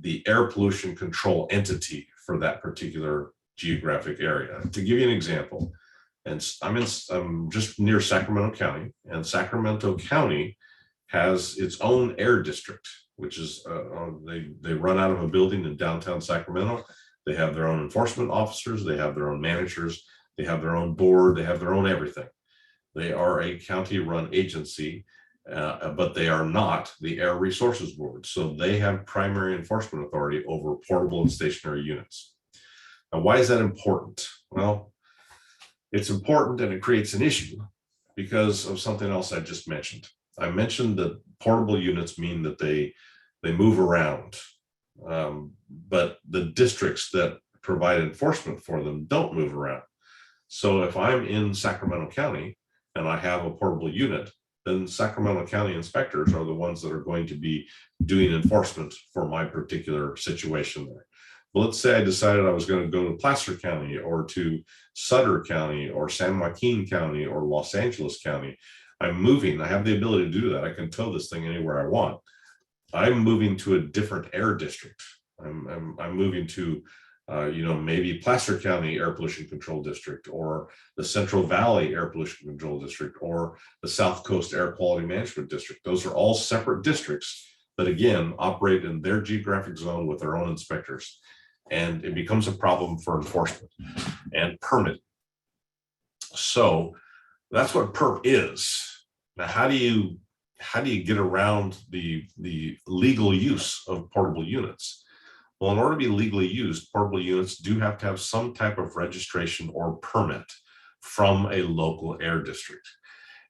the air pollution control entity for that particular geographic area. To give you an example, and I'm just near Sacramento County, and Sacramento County has its own air district, which is they run out of a building in downtown Sacramento. They have their own enforcement officers, they have their own managers, they have their own board, they have their own everything. They are a county-run agency, but they are not the Air Resources Board. So they have primary enforcement authority over portable and stationary units. Now, why is that important? Well, it's important and it creates an issue because of something else I just mentioned. I mentioned that portable units mean that they move around, but the districts that provide enforcement for them don't move around. So if I'm in Sacramento County and I have a portable unit, then Sacramento County inspectors are the ones that are going to be doing enforcement for my particular situation there. But let's say I decided I was going to go to Placer County or to Sutter County or San Joaquin County or Los Angeles County. I'm moving. I have the ability to do that. I can tow this thing anywhere I want. I'm moving to a different air district. I'm moving to, maybe Placer County Air Pollution Control District, or the Central Valley Air Pollution Control District, or the South Coast Air Quality Management District. Those are all separate districts that, again, operate in their geographic zone with their own inspectors. And it becomes a problem for enforcement and permitting. So that's what PERP is. Now, how do you get around the legal use of portable units? Well, in order to be legally used, portable units do have to have some type of registration or permit from a local air district.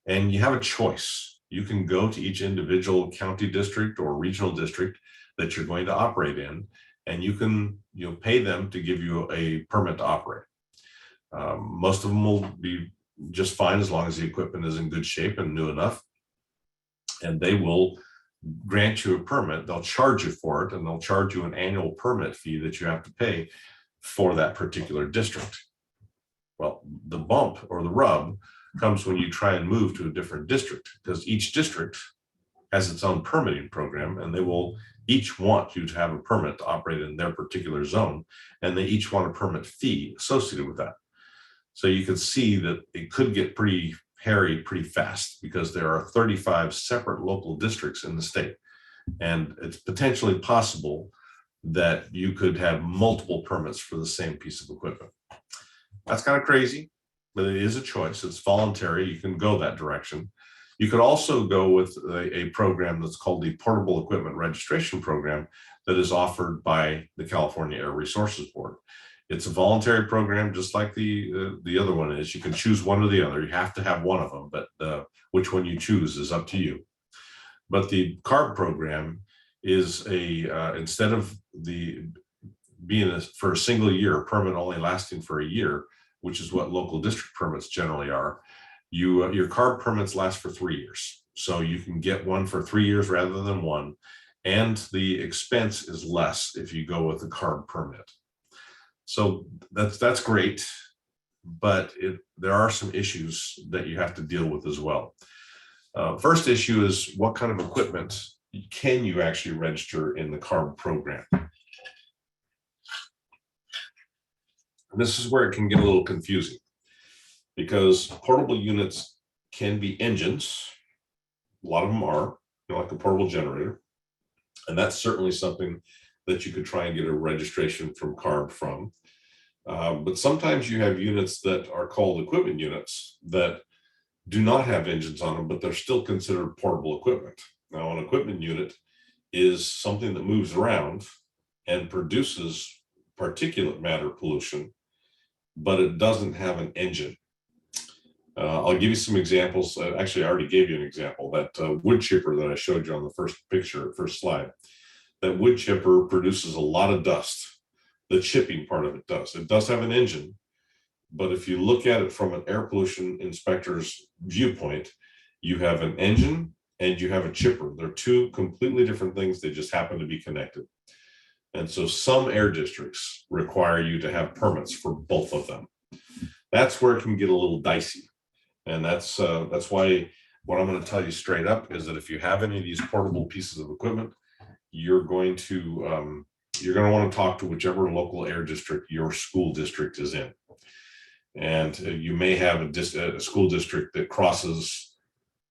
And you have a choice. You can go to each individual county district or regional district that you're going to operate in, and you can pay them to give you a permit to operate. Most of them will be just fine as long as the equipment is in good shape and new enough. And they will grant you a permit. They'll charge you for it, and they'll charge you an annual permit fee that you have to pay for that particular district. Well, the bump or the rub comes when you try and move to a different district, because each district has its own permitting program, and they will each want you to have a permit to operate in their particular zone, and they each want a permit fee associated with that. So you can see that it could get pretty hairy pretty fast, because there are 35 separate local districts in the state. And it's potentially possible that you could have multiple permits for the same piece of equipment. That's kind of crazy, but it is a choice. It's voluntary. You can go that direction. You could also go with a program that's called the Portable Equipment Registration Program that is offered by the California Air Resources Board. It's a voluntary program, just like the other one is. You can choose one or the other. You have to have one of them, but which one you choose is up to you. But the CARB program is instead of for a single year, a permit only lasting for a year, which is what local district permits generally are, your CARB permits last for 3 years. So you can get one for 3 years rather than one, and the expense is less if you go with the CARB permit. So that's great, but there are some issues that you have to deal with as well. First issue is, what kind of equipment can you actually register in the CARB program? And this is where it can get a little confusing, because portable units can be engines. A lot of them are, like a portable generator. And that's certainly something that you could try and get a registration from CARB from. But sometimes you have units that are called equipment units that do not have engines on them, but they're still considered portable equipment. Now, an equipment unit is something that moves around and produces particulate matter pollution, but it doesn't have an engine. I'll give you some examples. Actually, I already gave you an example, that wood chipper that I showed you on the first slide. That wood chipper produces a lot of dust. The chipping part of it does. It does have an engine, but if you look at it from an air pollution inspector's viewpoint, you have an engine and you have a chipper. They're two completely different things. They just happen to be connected. And so some air districts require you to have permits for both of them. That's where it can get a little dicey. And that's why what I'm going to tell you straight up is that if you have any of these portable pieces of equipment, you're going to want to talk to whichever local air district your school district is in. And you may have a school district that crosses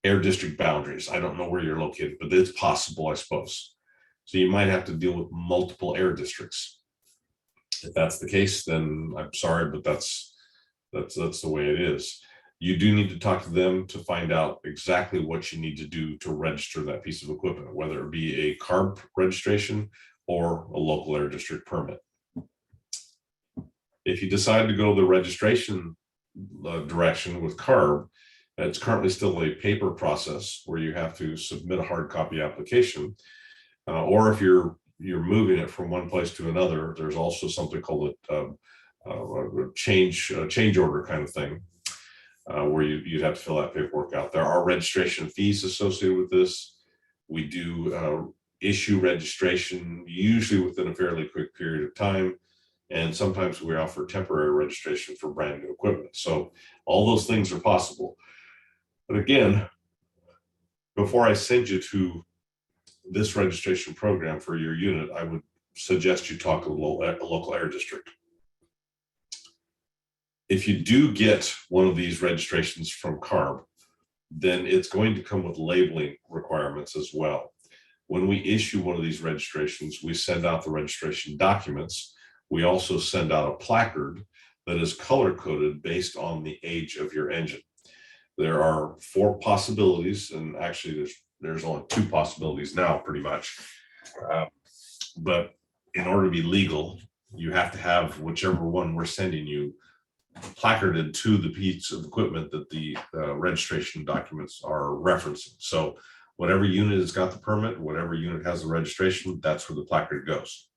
air district boundaries. I don't know where you're located, but it's possible, I suppose. So you might have to deal with multiple air districts. If that's the case, then I'm sorry, but that's the way it is. You do need to talk to them to find out exactly what you need to do to register that piece of equipment, whether it be a CARB registration or a local air district permit. If you decide to go the registration direction with CARB, it's currently still a paper process where you have to submit a hard copy application. Or if you're moving it from one place to another, there's also something called a change order kind of thing. where you'd have to fill that paperwork out. There are registration fees associated with this. We do issue registration, usually within a fairly quick period of time. And sometimes we offer temporary registration for brand new equipment. So all those things are possible. But again, before I send you to this registration program for your unit, I would suggest you talk to a local air district. If you do get one of these registrations from CARB, then it's going to come with labeling requirements as well. When we issue one of these registrations, we send out the registration documents. We also send out a placard that is color coded based on the age of your engine. There are 4 possibilities, and actually there's only 2 possibilities now, pretty much. But in order to be legal, you have to have whichever one we're sending you placarded to the piece of equipment that the registration documents are referencing. So whatever unit has got the permit, whatever unit has the registration, that's where the placard goes.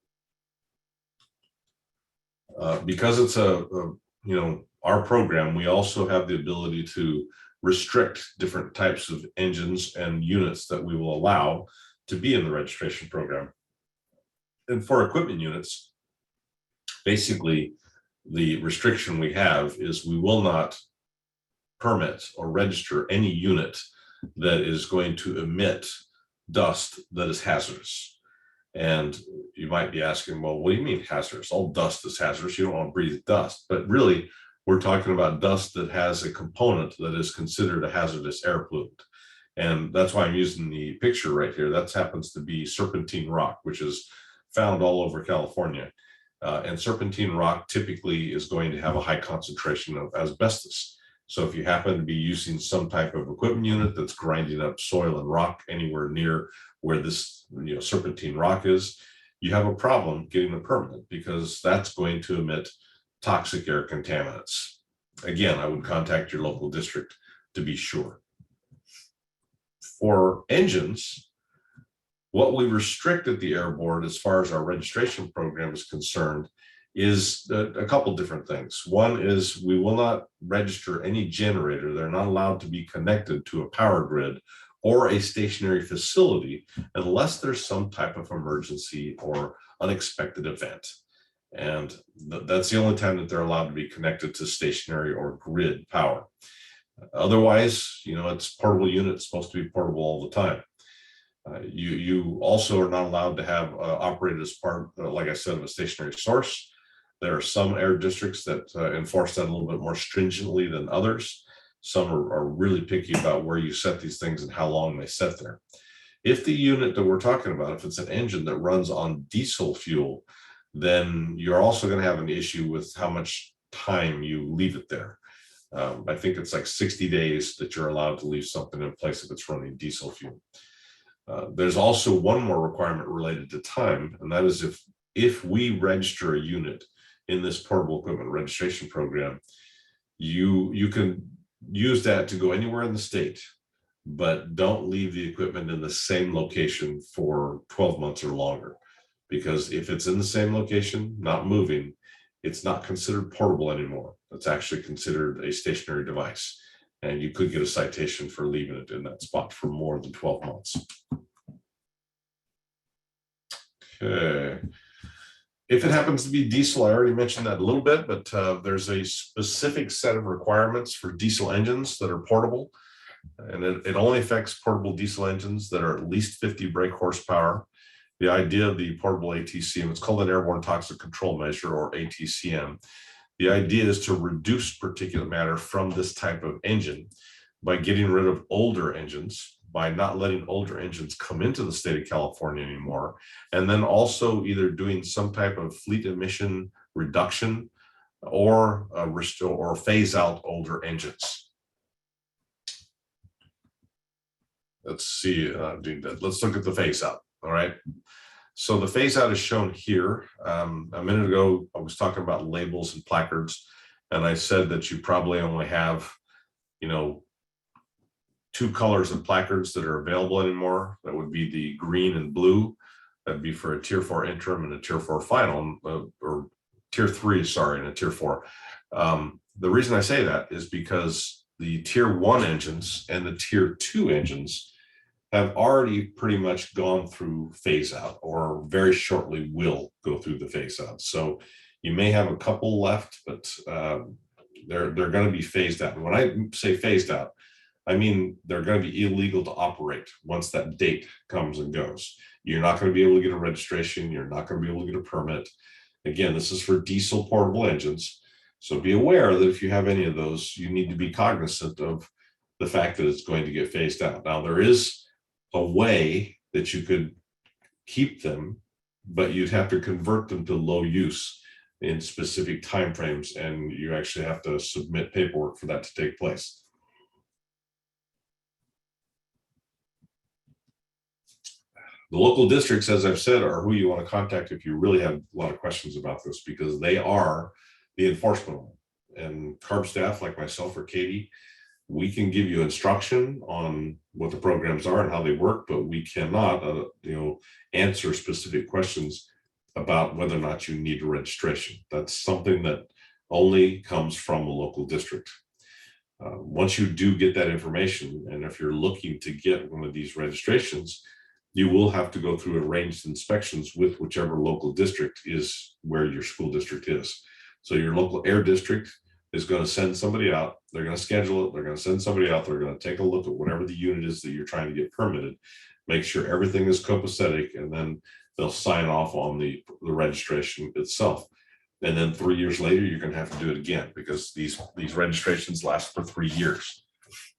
Because it's our program, we also have the ability to restrict different types of engines and units that we will allow to be in the registration program. And for equipment units, basically the restriction we have is we will not permit or register any unit that is going to emit dust that is hazardous. And you might be asking, well, what do you mean hazardous? All dust is hazardous. You don't want to breathe dust. But really, we're talking about dust that has a component that is considered a hazardous air pollutant. And that's why I'm using the picture right here. That happens to be serpentine rock, which is found all over California. And serpentine rock typically is going to have a high concentration of asbestos. So if you happen to be using some type of equipment unit that's grinding up soil and rock anywhere near where this serpentine rock is, you have a problem getting a permit because that's going to emit toxic air contaminants. Again, I would contact your local district to be sure. For engines, what we restrict at the Air Board as far as our registration program is concerned is a couple different things. One is we will not register any generator. They're not allowed to be connected to a power grid or a stationary facility unless there's some type of emergency or unexpected event. And that's the only time that they're allowed to be connected to stationary or grid power. Otherwise, it's portable unit, it's supposed to be portable all the time. You also are not allowed to have operated as part, like I said, of a stationary source. There are some air districts that enforce that a little bit more stringently than others. Some are really picky about where you set these things and how long they set there. If the unit that we're talking about, if it's an engine that runs on diesel fuel, then you're also going to have an issue with how much time you leave it there. I think it's like 60 days that you're allowed to leave something in place if it's running diesel fuel. There's also one more requirement related to time, and that is if we register a unit in this portable equipment registration program, you can use that to go anywhere in the state, but don't leave the equipment in the same location for 12 months or longer. Because if it's in the same location, not moving, it's not considered portable anymore. It's actually considered a stationary device. And you could get a citation for leaving it in that spot for more than 12 months. Okay. If it happens to be diesel, I already mentioned that a little bit, but there's a specific set of requirements for diesel engines that are portable. And it only affects portable diesel engines that are at least 50 brake horsepower. The idea of the portable ATCM, it's called an airborne toxic control measure, or ATCM. The idea is to reduce particulate matter from this type of engine by getting rid of older engines, by not letting older engines come into the state of California anymore, and then also either doing some type of fleet emission reduction or restore or phase out older engines. Let's see, let's look at the phase out. All right. So the phase out is shown here. A minute ago, I was talking about labels and placards, and I said that you probably only have, 2 colors of placards that are available anymore. That would be the green and blue. That'd be for a tier 4 interim and a tier 4 final, or tier 3, sorry, and a tier 4. The reason I say that is because the tier 1 engines and the tier 2 engines have already pretty much gone through phase out, or very shortly will go through the phase out. So you may have a couple left, but they're going to be phased out. And when I say phased out, I mean they're going to be illegal to operate once that date comes and goes. You're not going to be able to get a registration. You're not going to be able to get a permit. Again, this is for diesel portable engines. So be aware that if you have any of those, you need to be cognizant of the fact that it's going to get phased out. Now, there is a way that you could keep them, but you'd have to convert them to low use in specific timeframes, and you actually have to submit paperwork for that to take place. The local districts, as I've said, are who you want to contact if you really have a lot of questions about this, because they are the enforcement. And CARB staff like myself or Katie, we can give you instruction on what the programs are and how they work, but we cannot, answer specific questions about whether or not you need a registration. That's something that only comes from a local district. Once you do get that information, and if you're looking to get one of these registrations, you will have to go through arranged inspections with whichever local district is where your school district is. So your local air district is going to send somebody out. They're going to schedule it. They're going to send somebody out. They're going to take a look at whatever the unit is that you're trying to get permitted, make sure everything is copacetic, and then they'll sign off on the registration itself. And then 3 years later, you're going to have to do it again, because these registrations last for 3 years.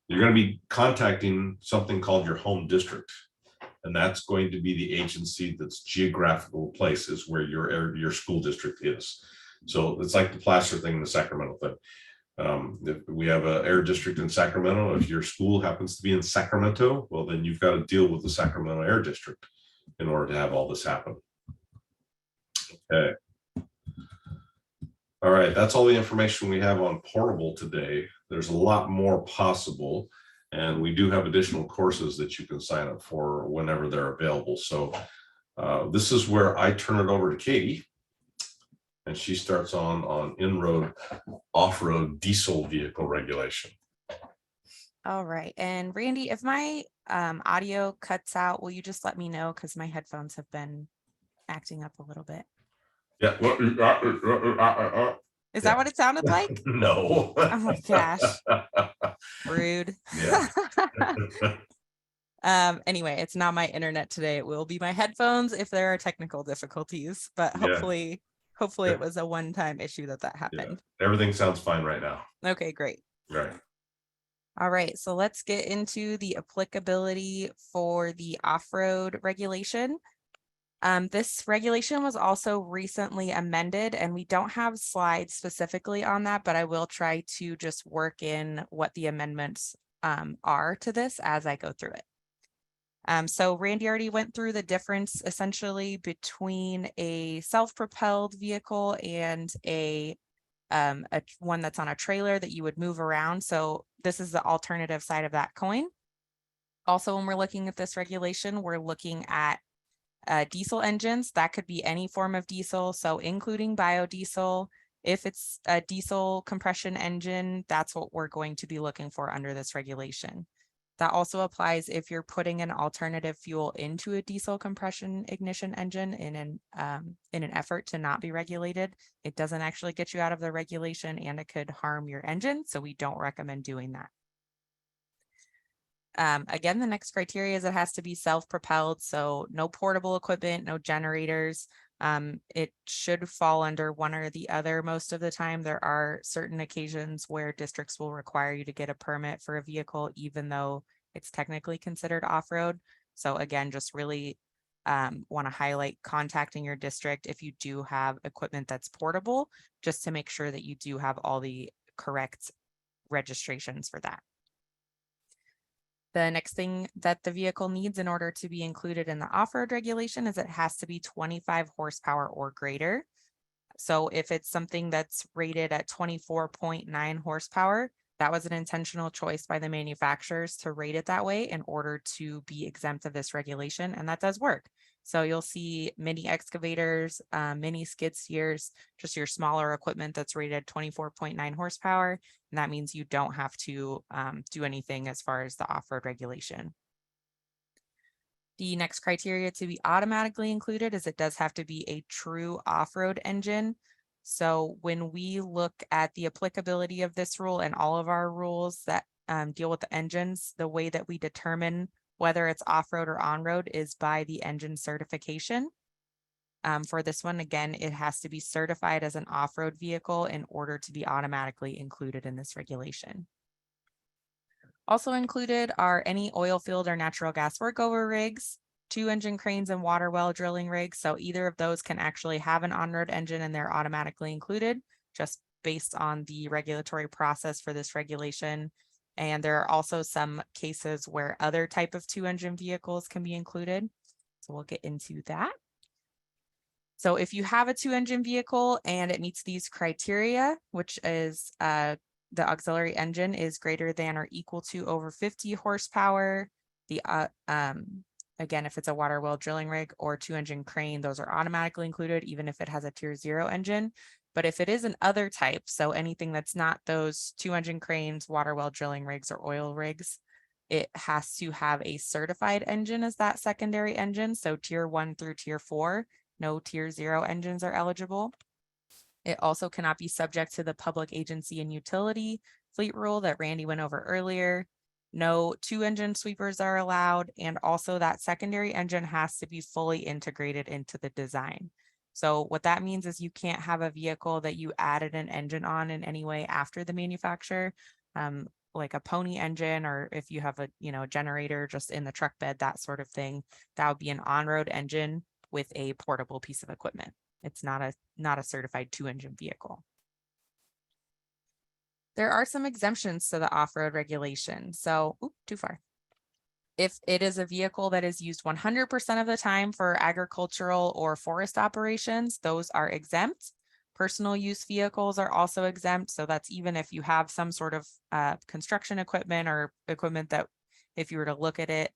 You're going to be contacting something called your home district, and that's going to be the agency that's geographical places where your school district is. So it's like the Placer thing, the Sacramento thing. If we have an air district in Sacramento, if your school happens to be in Sacramento, well, then you've got to deal with the Sacramento Air District in order to have all this happen. Okay. All right, that's all the information we have on portable today. There's a lot more possible, and we do have additional courses that you can sign up for whenever they're available. So this is where I turn it over to Katie, and she starts on in-road, off-road diesel vehicle regulation. All right. And Randy, if my audio cuts out, will you just let me know? Because my headphones have been acting up a little bit. Yeah. Is that what it sounded like? No. Oh my gosh. Rude. Yeah. Anyway, it's not my internet today. It will be my headphones if there are technical difficulties, but hopefully it was a one-time issue that happened. Yeah. Everything sounds fine right now. Okay, great. Right. All right, so let's get into the applicability for the off-road regulation. This regulation was also recently amended, and we don't have slides specifically on that, but I will try to just work in what the amendments are to this as I go through it. So Randy already went through the difference essentially between a self-propelled vehicle and a one that's on a trailer that you would move around. So this is the alternative side of that coin. Also, when we're looking at this regulation, we're looking at diesel engines. That could be any form of diesel, so including biodiesel. If it's a diesel compression engine, that's what we're going to be looking for under this regulation. That also applies if you're putting an alternative fuel into a diesel compression ignition engine in an effort to not be regulated. It doesn't actually get you out of the regulation, and it could harm your engine, so we don't recommend doing that. Again, the next criteria is it has to be self-propelled, so no portable equipment, no generators. It should fall under one or the other most of the time. There are certain occasions where districts will require you to get a permit for a vehicle, even though it's technically considered off-road. So again, just really want to highlight contacting your district if you do have equipment that's portable, just to make sure that you do have all the correct registrations for that. The next thing that the vehicle needs in order to be included in the off-road regulation is it has to be 25 horsepower or greater. So if it's something that's rated at 24.9 horsepower, that was an intentional choice by the manufacturers to rate it that way in order to be exempt of this regulation, and that does work. So you'll see mini excavators, mini skid steers, just your smaller equipment that's rated 24.9 horsepower. And that means you don't have to do anything as far as the off-road regulation. The next criteria to be automatically included is it does have to be a true off-road engine. So when we look at the applicability of this rule and all of our rules that deal with the engines, the way that we determine whether it's off-road or on-road is by the engine certification. For this one, again, it has to be certified as an off-road vehicle in order to be automatically included in this regulation. Also included are any oil field or natural gas workover rigs, 2-engine cranes and water well drilling rigs. So either of those can actually have an on-road engine and they're automatically included just based on the regulatory process for this regulation. And there are also some cases where other type of 2-engine vehicles can be included. So we'll get into that. So if you have a 2-engine vehicle and it meets these criteria, which is the auxiliary engine is greater than or equal to over 50 horsepower. The again, if it's a water well drilling rig or 2-engine crane, those are automatically included, even if it has a tier 0 engine. But if it is an other type, so anything that's not those 2-engine cranes, water well drilling rigs, or oil rigs, it has to have a certified engine as that secondary engine. So tier 1 through tier 4, no tier 0 engines are eligible. It also cannot be subject to the public agency and utility fleet rule that Randy went over earlier. No 2-engine sweepers are allowed. And also that secondary engine has to be fully integrated into the design. So what that means is you can't have a vehicle that you added an engine on in any way after the manufacture, like a pony engine, or if you have a generator just in the truck bed, that sort of thing. That would be an on-road engine with a portable piece of equipment. It's not a certified 2-engine vehicle. There are some exemptions to the off-road regulation. So, too far. If it is a vehicle that is used 100% of the time for agricultural or forest operations, those are exempt. Personal use vehicles are also exempt. So that's even if you have some sort of construction equipment or equipment that if you were to look at it,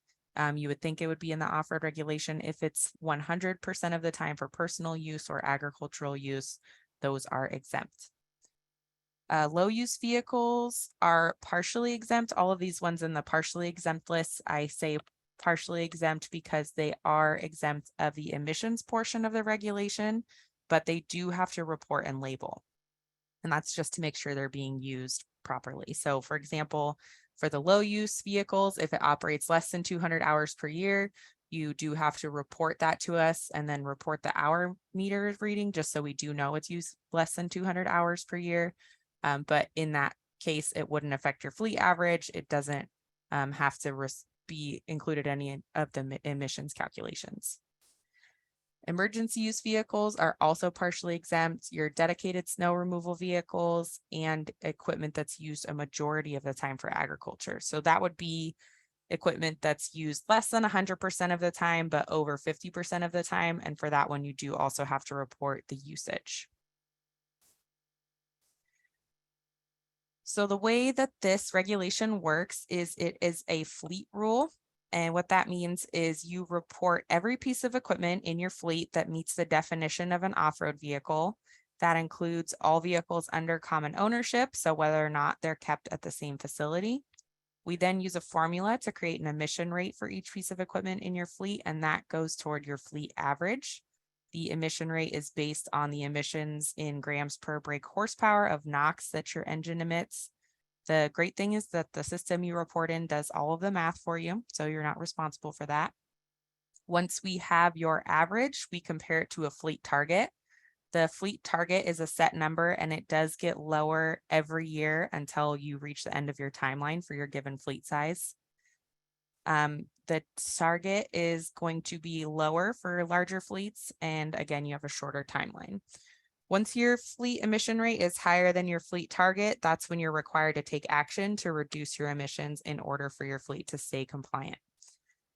you would think it would be in the off-road regulation. If it's 100% of the time for personal use or agricultural use, those are exempt. Low use vehicles are partially exempt. All of these ones in the partially exempt list, I say partially exempt because they are exempt of the emissions portion of the regulation, but they do have to report and label. And that's just to make sure they're being used properly. So for example, for the low use vehicles, if it operates less than 200 hours per year, you do have to report that to us and then report the hour meter reading just so we do know it's used less than 200 hours per year. But in that case, it wouldn't affect your fleet average. It doesn't have to be included any of the emissions calculations. Emergency use vehicles are also partially exempt. Your dedicated snow removal vehicles and equipment that's used a majority of the time for agriculture. So that would be equipment that's used less than 100% of the time, but over 50% of the time. And for that one, you do also have to report the usage. So the way that this regulation works is it is a fleet rule. And what that means is you report every piece of equipment in your fleet that meets the definition of an off-road vehicle. That includes all vehicles under common ownership, so whether or not they're kept at the same facility. We then use a formula to create an emission rate for each piece of equipment in your fleet, and that goes toward your fleet average. The emission rate is based on the emissions in grams per brake horsepower of NOx that your engine emits. The great thing is that the system you report in does all of the math for you, so you're not responsible for that. Once we have your average, we compare it to a fleet target. The fleet target is a set number and it does get lower every year until you reach the end of your timeline for your given fleet size. The target is going to be lower for larger fleets. And again, you have a shorter timeline. Once your fleet emission rate is higher than your fleet target, that's when you're required to take action to reduce your emissions in order for your fleet to stay compliant.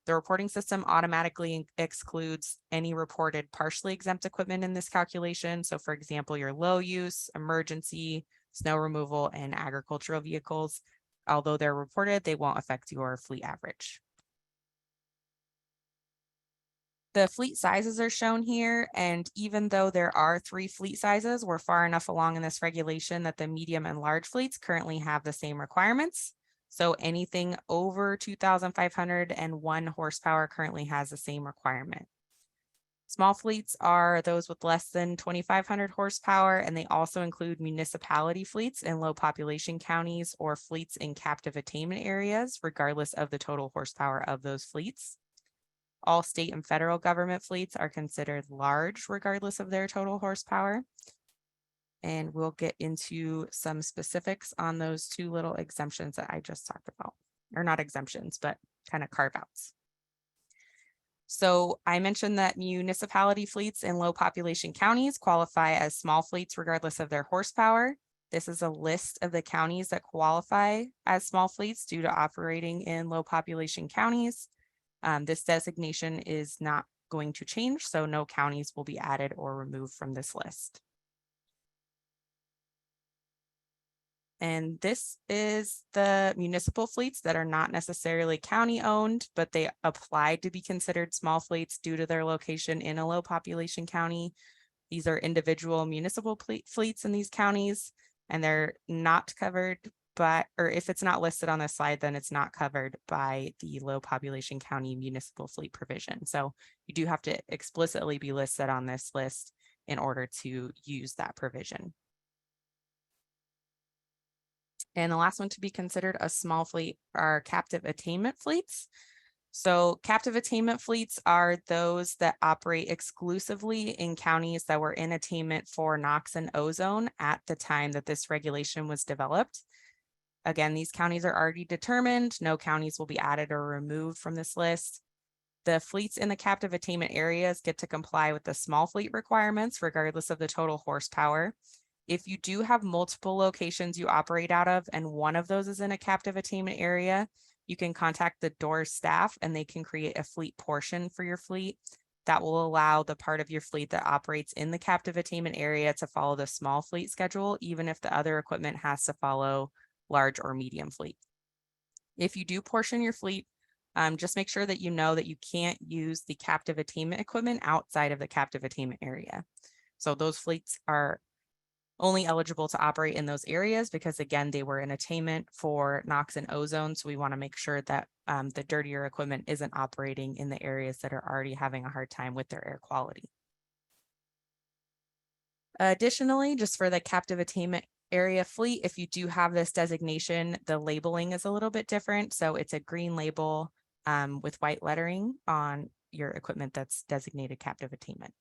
The reporting system automatically excludes any reported partially exempt equipment in this calculation. So for example, your low use, emergency, snow removal, and agricultural vehicles, although they're reported, they won't affect your fleet average. The fleet sizes are shown here, and even though there are 3 fleet sizes, we're far enough along in this regulation that the medium and large fleets currently have the same requirements. So anything over 2,501 horsepower currently has the same requirement. Small fleets are those with less than 2,500 horsepower, and they also include municipality fleets in low population counties or fleets in captive attainment areas, regardless of the total horsepower of those fleets. All state and federal government fleets are considered large regardless of their total horsepower. And we'll get into some specifics on those 2 little exemptions that I just talked about, or not exemptions, but kind of carve outs. So I mentioned that municipality fleets in low population counties qualify as small fleets regardless of their horsepower. This is a list of the counties that qualify as small fleets due to operating in low population counties. This designation is not going to change, so no counties will be added or removed from this list. And this is the municipal fleets that are not necessarily county owned, but they apply to be considered small fleets due to their location in a low population county. These are individual municipal fleets in these counties, and they're not covered by, or if it's not listed on this slide, then it's not covered by the low population county municipal fleet provision. So you do have to explicitly be listed on this list in order to use that provision. And the last one to be considered a small fleet are captive attainment fleets. So captive attainment fleets are those that operate exclusively in counties that were in attainment for NOx and ozone at the time that this regulation was developed. Again, these counties are already determined. No counties will be added or removed from this list. The fleets in the captive attainment areas get to comply with the small fleet requirements regardless of the total horsepower. If you do have multiple locations you operate out of, and one of those is in a captive attainment area, you can contact the DOORS staff and they can create a fleet portion for your fleet that will allow the part of your fleet that operates in the captive attainment area to follow the small fleet schedule, even if the other equipment has to follow large or medium fleet. If you do portion your fleet, just make sure that you know that you can't use the captive attainment equipment outside of the captive attainment area. So those fleets are only eligible to operate in those areas because, again, they were in attainment for NOx and ozone. So we want to make sure that the dirtier equipment isn't operating in the areas that are already having a hard time with their air quality. Additionally, just for the captive attainment area fleet, if you do have this designation, the labeling is a little bit different. So it's a green label with white lettering on your equipment that's designated captive attainment.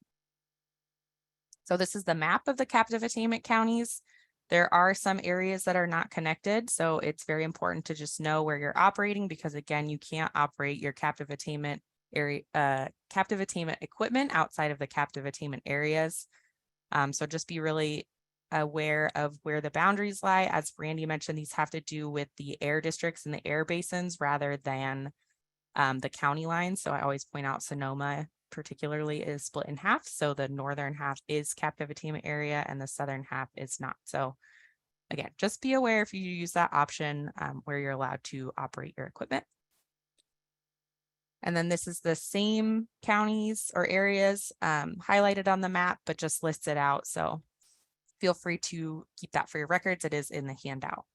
So this is the map of the captive attainment counties. There are some areas that are not connected. So it's very important to just know where you're operating because, again, you can't operate your captive attainment area, captive attainment equipment outside of the captive attainment areas. So just be really aware of where the boundaries lie. As Randy mentioned, these have to do with the air districts and the air basins rather than the county lines. So I always point out Sonoma particularly is split in half. So the northern half is captive attainment area and the southern half is not. So again, just be aware if you use that option where you're allowed to operate your equipment. And then this is the same counties or areas highlighted on the map, but just listed out. So feel free to keep that for your records. It is in the handout.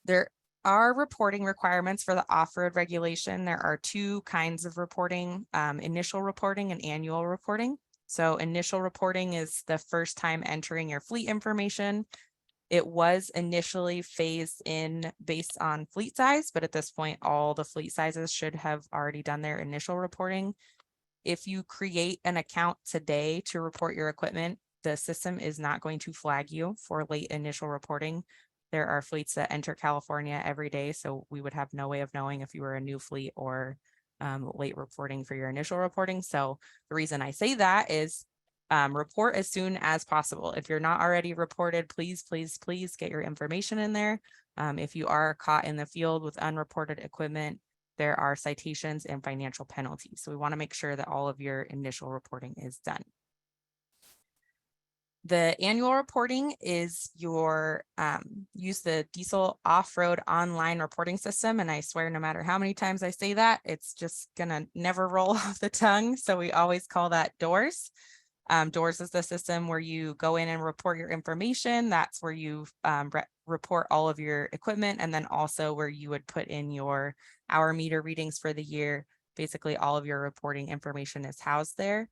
There are reporting requirements for the off-road regulation. There are 2 kinds of reporting, initial reporting and annual reporting. So initial reporting is the first time entering your fleet information. It was initially phased in based on fleet size, but at this point, all the fleet sizes should have already done their initial reporting. If you create an account today to report your equipment, the system is not going to flag you for late initial reporting. There are fleets that enter California every day, so we would have no way of knowing if you were a new fleet or late reporting for your initial reporting. So the reason I say that is report as soon as possible. If you're not already reported, please, please, please get your information in there. If you are caught in the field with unreported equipment, there are citations and financial penalties. So we want to make sure that all of your initial reporting is done. The annual reporting is your use the diesel off-road online reporting system. And I swear, no matter how many times I say that, it's just gonna never roll off the tongue. So we always call that DOORS. DOORS is the system where you go in and report your information. That's where you report all of your equipment, and then also where you would put in your hour meter readings for the year. Basically, all of your reporting information is housed there.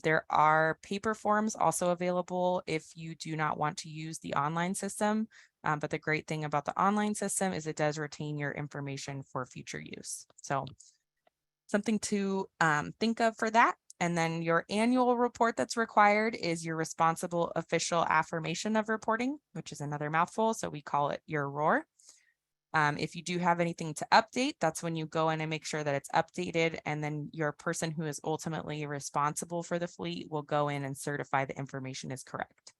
There are paper forms also available if you do not want to use the online system. But the great thing about the online system is it does retain your information for future use. So something to think of for that. And then your annual report that's required is your responsible official affirmation of reporting, which is another mouthful. So we call it your ROAR. If you do have anything to update, that's when you go in and make sure that it's updated. And then your person who is ultimately responsible for the fleet will go in and certify the information is correct.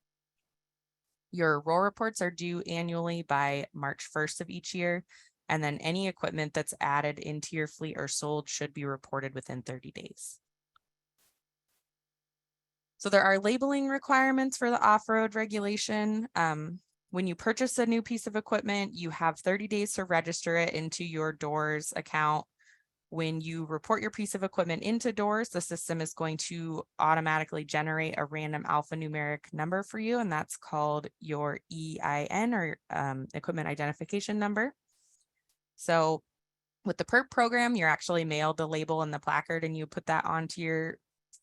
Your ROAR reports are due annually by March 1st of each year. And then any equipment that's added into your fleet or sold should be reported within 30 days. So there are labeling requirements for the off-road regulation. When you purchase a new piece of equipment, you have 30 days to register it into your DOORS account. When you report your piece of equipment into DOORS, the system is going to automatically generate a random alphanumeric number for you, and that's called your EIN, or equipment identification number. So with the PERT program, you're actually mailed the label and the placard, and you put that onto your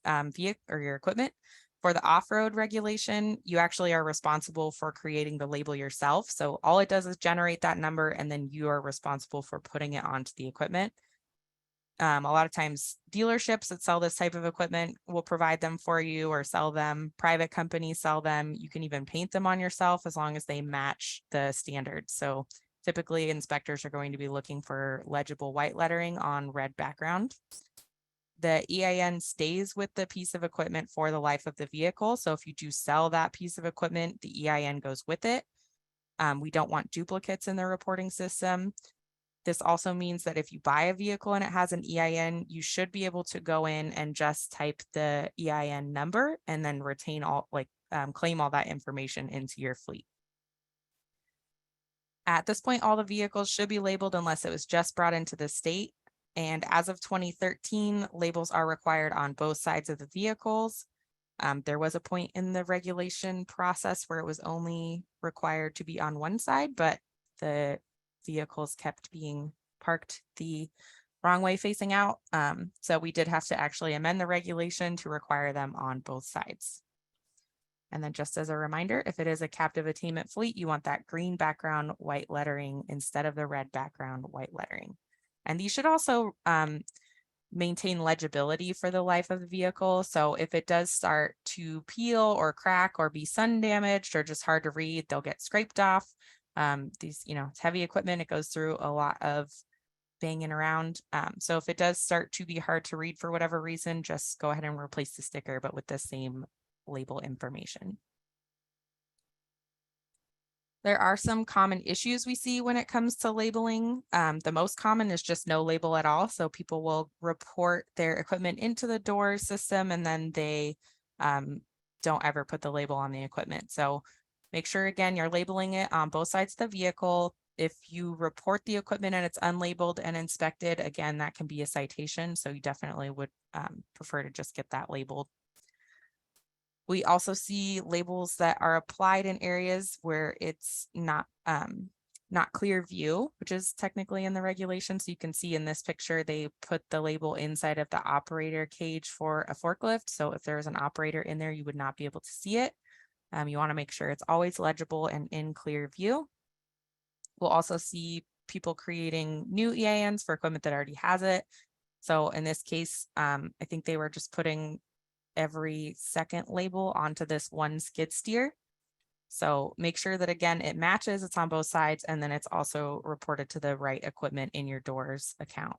vehicle or your equipment. For the off-road regulation, you actually are responsible for creating the label yourself. So all it does is generate that number, and then you are responsible for putting it onto the equipment. A lot of times dealerships that sell this type of equipment will provide them for you or sell them. Private companies sell them. You can even paint them on yourself as long as they match the standards. So typically inspectors are going to be looking for legible white lettering on red background. The EIN stays with the piece of equipment for the life of the vehicle. So if you do sell that piece of equipment, the EIN goes with it. We don't want duplicates in the reporting system. This also means that if you buy a vehicle and it has an EIN, you should be able to go in and just type the EIN number and then retain all, claim all that information into your fleet. At this point, all the vehicles should be labeled unless it was just brought into the state. And as of 2013, labels are required on both sides of the vehicles. There was a point in the regulation process where it was only required to be on one side, but the vehicles kept being parked the wrong way facing out. So we did have to actually amend the regulation to require them on both sides. And then just as a reminder, if it is a captive attainment fleet, you want that green background white lettering instead of the red background white lettering. And these should also maintain legibility for the life of the vehicle. So if it does start to peel or crack or be sun damaged or just hard to read, they'll get scraped off. These, it's heavy equipment. It goes through a lot of banging around. So if it does start to be hard to read for whatever reason, just go ahead and replace the sticker, but with the same label information. There are some common issues we see when it comes to labeling. The most common is just no label at all. So people will report their equipment into the DOORS system and then they don't ever put the label on the equipment. So make sure, again, you're labeling it on both sides of the vehicle. If you report the equipment and it's unlabeled and inspected, again, that can be a citation. So you definitely would prefer to just get that labeled. We also see labels that are applied in areas where it's not clear view, which is technically in the regulation. So you can see in this picture, they put the label inside of the operator cage for a forklift. So if there is an operator in there, you would not be able to see it. You want to make sure it's always legible and in clear view. We'll also see people creating new EINs for equipment that already has it. So in this case, I think they were just putting every second label onto this one skid steer. So make sure that, again, it matches, it's on both sides, and then it's also reported to the right equipment in your DOORS account.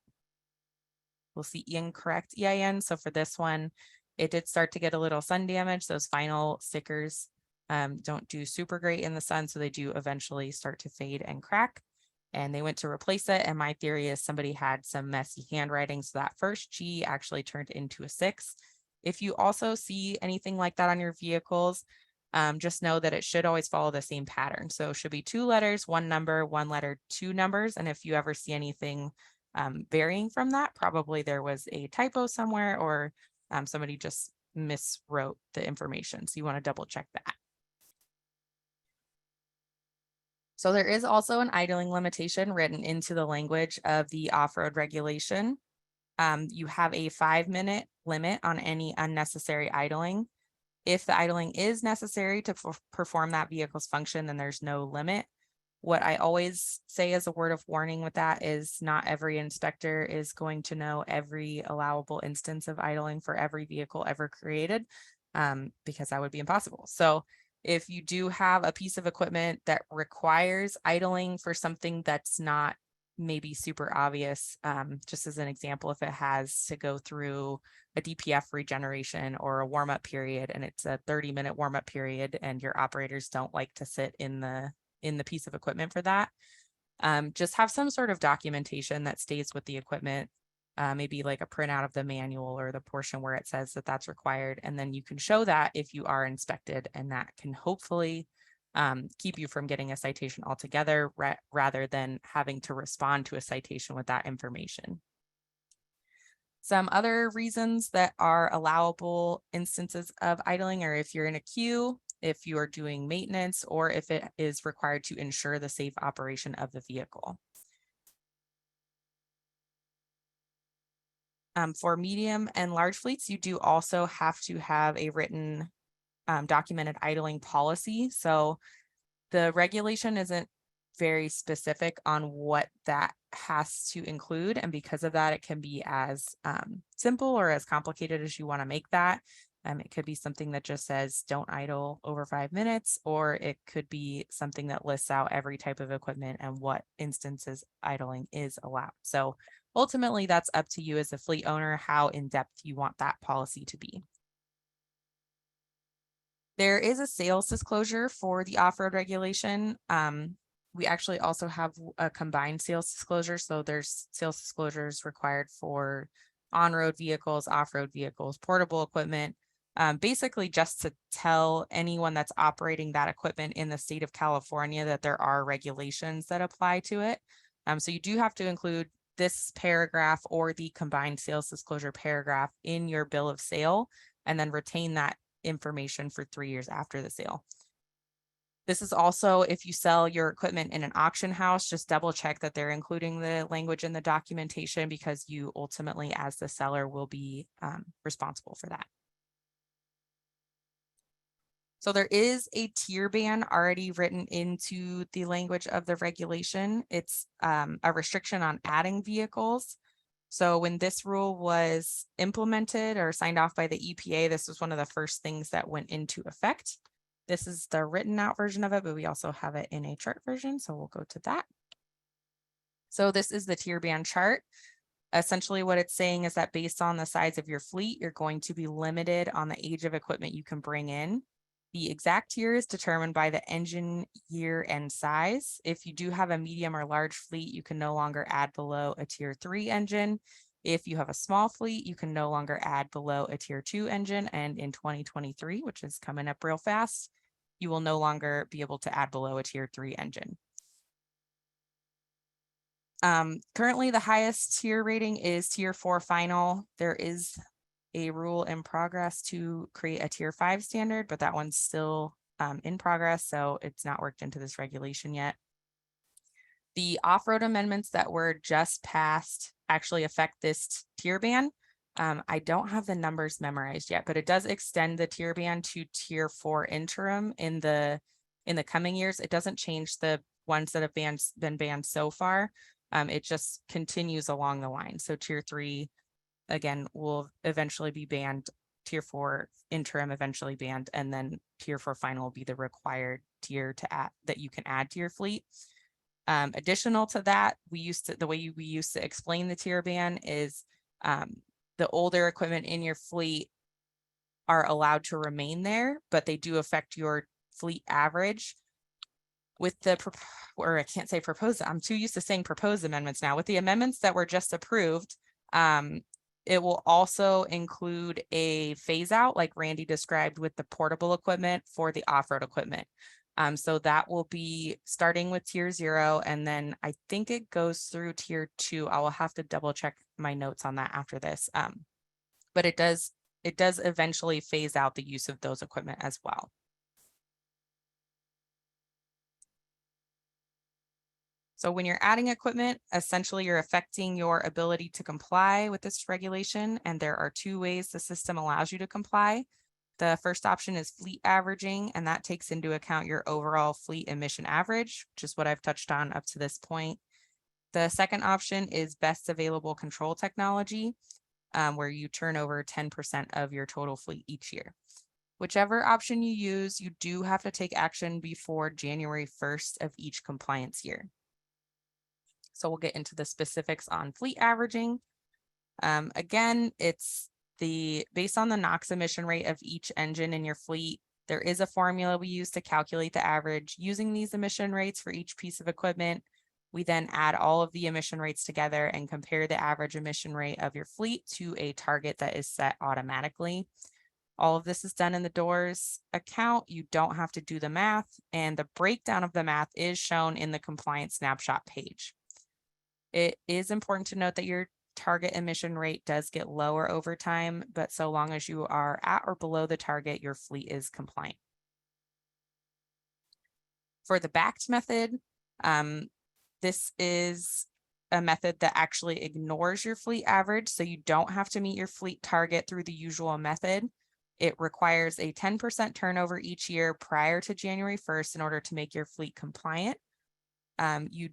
We'll see incorrect EIN. So for this one, it did start to get a little sun damage. Those final stickers don't do super great in the sun, so they do eventually start to fade and crack. And they went to replace it. And my theory is somebody had some messy handwriting. So that first G actually turned into a 6. If you also see anything like that on your vehicles, just know that it should always follow the same pattern. So it should be 2 letters, 1 number, 1 letter, 2 numbers. And if you ever see anything varying from that, probably there was a typo somewhere, or somebody just miswrote the information. So you want to double check that. So there is also an idling limitation written into the language of the off-road regulation. You have a 5-minute limit on any unnecessary idling. If the idling is necessary to perform that vehicle's function, then there's no limit. What I always say as a word of warning with that is not every inspector is going to know every allowable instance of idling for every vehicle ever created, because that would be impossible. So if you do have a piece of equipment that requires idling for something that's not maybe super obvious, just as an example, if it has to go through a DPF regeneration or a warm-up period, and it's a 30-minute warm-up period, and your operators don't like to sit in the piece of equipment for that, just have some sort of documentation that stays with the equipment, maybe like a printout of the manual or the portion where it says that that's required. And then you can show that if you are inspected, and that can hopefully keep you from getting a citation altogether, rather than having to respond to a citation with that information. Some other reasons that are allowable instances of idling are if you're in a queue, if you are doing maintenance, or if it is required to ensure the safe operation of the vehicle. For medium and large fleets, you do also have to have a written documented idling policy. So the regulation isn't very specific on what that has to include. And because of that, it can be as simple or as complicated as you want to make that. It could be something that just says don't idle over 5 minutes, or it could be something that lists out every type of equipment and what instances idling is allowed. So ultimately, that's up to you as a fleet owner, how in-depth you want that policy to be. There is a sales disclosure for the off-road regulation. We actually also have a combined sales disclosure. So there's sales disclosures required for on-road vehicles, off-road vehicles, portable equipment, basically just to tell anyone that's operating that equipment in the state of California that there are regulations that apply to it. So you do have to include this paragraph or the combined sales disclosure paragraph in your bill of sale, and then retain that information for 3 years after the sale. This is also if you sell your equipment in an auction house, just double check that they're including the language in the documentation, because you ultimately, as the seller, will be responsible for that. So there is a tier ban already written into the language of the regulation. It's a restriction on adding vehicles. So when this rule was implemented or signed off by the EPA, this was one of the first things that went into effect. This is the written out version of it, but we also have it in a chart version. So we'll go to that. So this is the tier ban chart. Essentially what it's saying is that based on the size of your fleet, you're going to be limited on the age of equipment you can bring in. The exact tier is determined by the engine year and size. If you do have a medium or large fleet, you can no longer add below a tier 3 engine. If you have a small fleet, you can no longer add below a tier 2 engine. And in 2023, which is coming up real fast, you will no longer be able to add below a tier 3 engine. Currently, the highest tier rating is tier 4 final. There is a rule in progress to create a tier 5 standard, but that one's still in progress, so it's not worked into this regulation yet. The off-road amendments that were just passed actually affect this tier ban. I don't have the numbers memorized yet, but it does extend the tier ban to tier 4 interim in the coming years. It doesn't change the ones that have been banned so far. It just continues along the line. So tier 3, again, will eventually be banned. Tier 4 interim eventually banned, and then tier 4 final will be the required tier to add that you can add to your fleet. Additional to that, the way we used to explain the tier ban is the older equipment in your fleet are allowed to remain there, but they do affect your fleet average. With the, or I can't say proposed, I'm too used to saying proposed amendments now. With the amendments that were just approved, It will also include a phase out like Randy described with the portable equipment for the off-road equipment. So that will be starting with tier 0, and then I think it goes through tier 2. I will have to double check my notes on that after this. But it does eventually phase out the use of those equipment as well. So when you're adding equipment, essentially you're affecting your ability to comply with this regulation. And there are 2 ways the system allows you to comply. The first option is fleet averaging, and that takes into account your overall fleet emission average, which is what I've touched on up to this point. The second option is best available control technology, where you turn over 10% of your total fleet each year. Whichever option you use, you do have to take action before January 1st of each compliance year. So we'll get into the specifics on fleet averaging. Again, it's based on the NOx emission rate of each engine in your fleet. There is a formula we use to calculate the average using these emission rates for each piece of equipment. We then add all of the emission rates together and compare the average emission rate of your fleet to a target that is set automatically. All of this is done in the DOORS account. You don't have to do the math, and the breakdown of the math is shown in the compliance snapshot page. It is important to note that your target emission rate does get lower over time, but so long as you are at or below the target, your fleet is compliant. For the backed method, this is a method that actually ignores your fleet average, so you don't have to meet your fleet target through the usual method. It requires a 10% turnover each year prior to January 1st in order to make your fleet compliant. You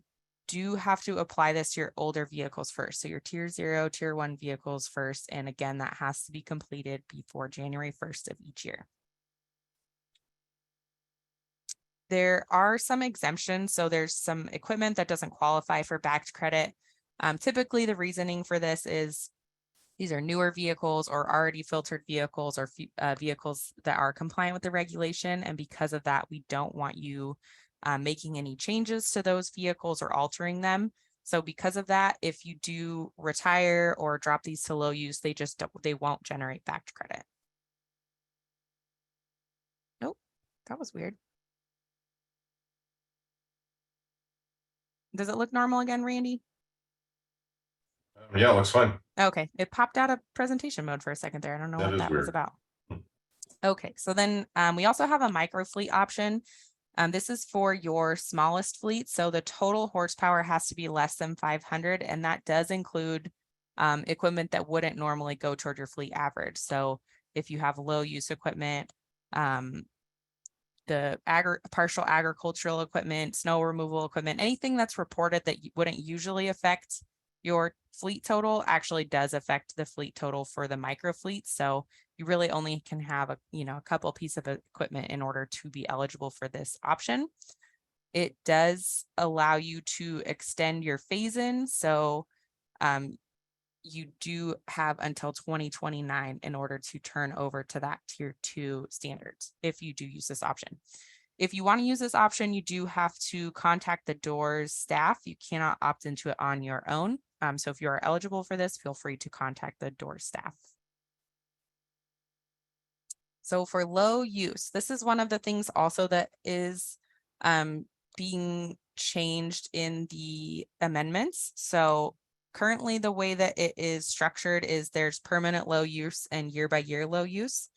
do have to apply this to your older vehicles first. So your tier 0, tier 1 vehicles first. And again, that has to be completed before January 1st of each year. There are some exemptions. So there's some equipment that doesn't qualify for backed credit. Typically the reasoning for this is these are newer vehicles or already filtered vehicles or vehicles that are compliant with the regulation. And because of that, we don't want you making any changes to those vehicles or altering them. So because of that, if you do retire or drop these to low use, they won't generate backed credit. Nope, that was weird. Does it look normal again, Randy? Yeah, looks fine. Okay, it popped out of presentation mode for a second there. I don't know what that was Weird. about. Okay, so then we also have a micro fleet option. This is for your smallest fleet. So the total horsepower has to be less than 500, and that does include equipment that wouldn't normally go toward your fleet average. So if you have low use equipment, the partial agricultural equipment, snow removal equipment, anything that's reported that wouldn't usually affect your fleet total actually does affect the fleet total for the micro fleet. So you really only can have a couple pieces of equipment in order to be eligible for this option. It does allow you to extend your phase in. So you do have until 2029 in order to turn over to that tier 2 standards if you do use this option. If you want to use this option, you do have to contact the DOORS staff. You cannot opt into it on your own. So if you are eligible for this, feel free to contact the DOORS staff. So for low use, this is one of the things also that is being changed in the amendments. So currently the way that it is structured is there's permanent low use and year by year low use.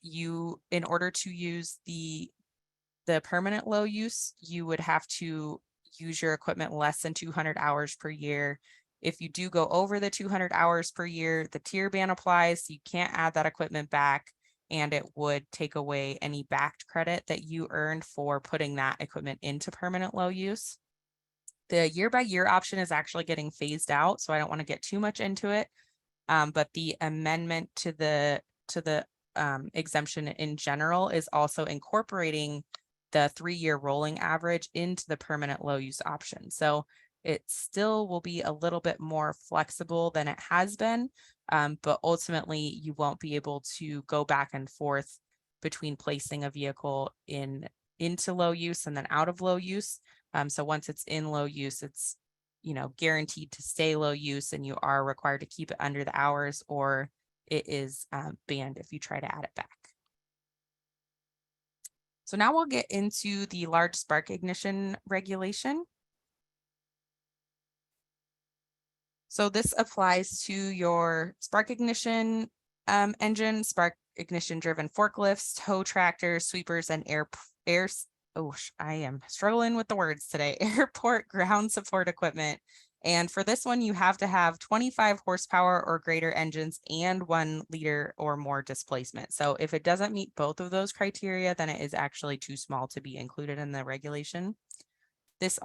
In order to use the permanent low use, you would have to use your equipment less than 200 hours per year. If you do go over the 200 hours per year, the tier ban applies. So you can't add that equipment back, and it would take away any backed credit that you earned for putting that equipment into permanent low use. The year by year option is actually getting phased out, so I don't want to get too much into it. But the amendment to the exemption in general is also incorporating the 3-year rolling average into the permanent low use option. So it still will be a little bit more flexible than it has been, but ultimately you won't be able to go back and forth between placing a vehicle into low use and then out of low use. So once it's in low use, it's guaranteed to stay low use and you are required to keep it under the hours, or it is banned if you try to add it back. So now we'll get into the large spark ignition regulation. So this applies to your spark ignition engine, spark ignition driven forklifts, tow tractors, sweepers, and I am struggling with the words today, airport ground support equipment. And for this one, you have to have 25 horsepower or greater engines and 1 liter or more displacement. So if it doesn't meet both of those criteria, then it is actually too small to be included in the regulation. This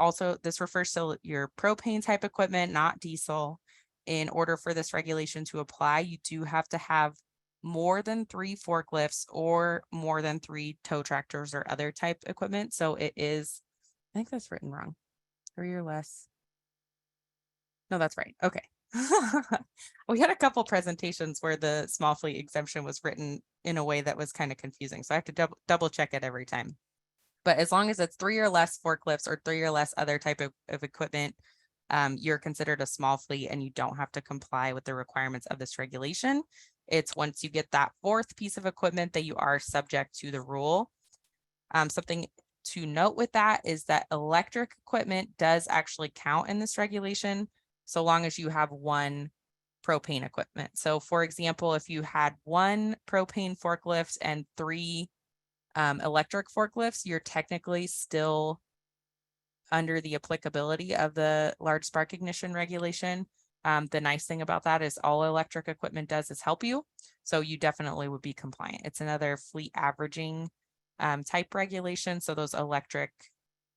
refers to your propane type equipment, not diesel. In order for this regulation to apply, you do have to have more than 3 forklifts or more than 3 tow tractors or other type equipment. So it is, I think that's written wrong. 3 or less. No, that's right. Okay. We had a couple presentations where the small fleet exemption was written in a way that was kind of confusing. So I have to double check it every time. But as long as it's 3 or less forklifts or 3 or less other type of equipment, you're considered a small fleet and you don't have to comply with the requirements of this regulation. It's once you get that 4th piece of equipment that you are subject to the rule. Something to note with that is that electric equipment does actually count in this regulation, so long as you have 1 propane equipment. So for example, if you had 1 propane forklift and 3 electric forklifts, you're technically still under the applicability of the large spark ignition regulation. The nice thing about that is all electric equipment does is help you. So you definitely would be compliant. It's another fleet averaging type regulation. So those electric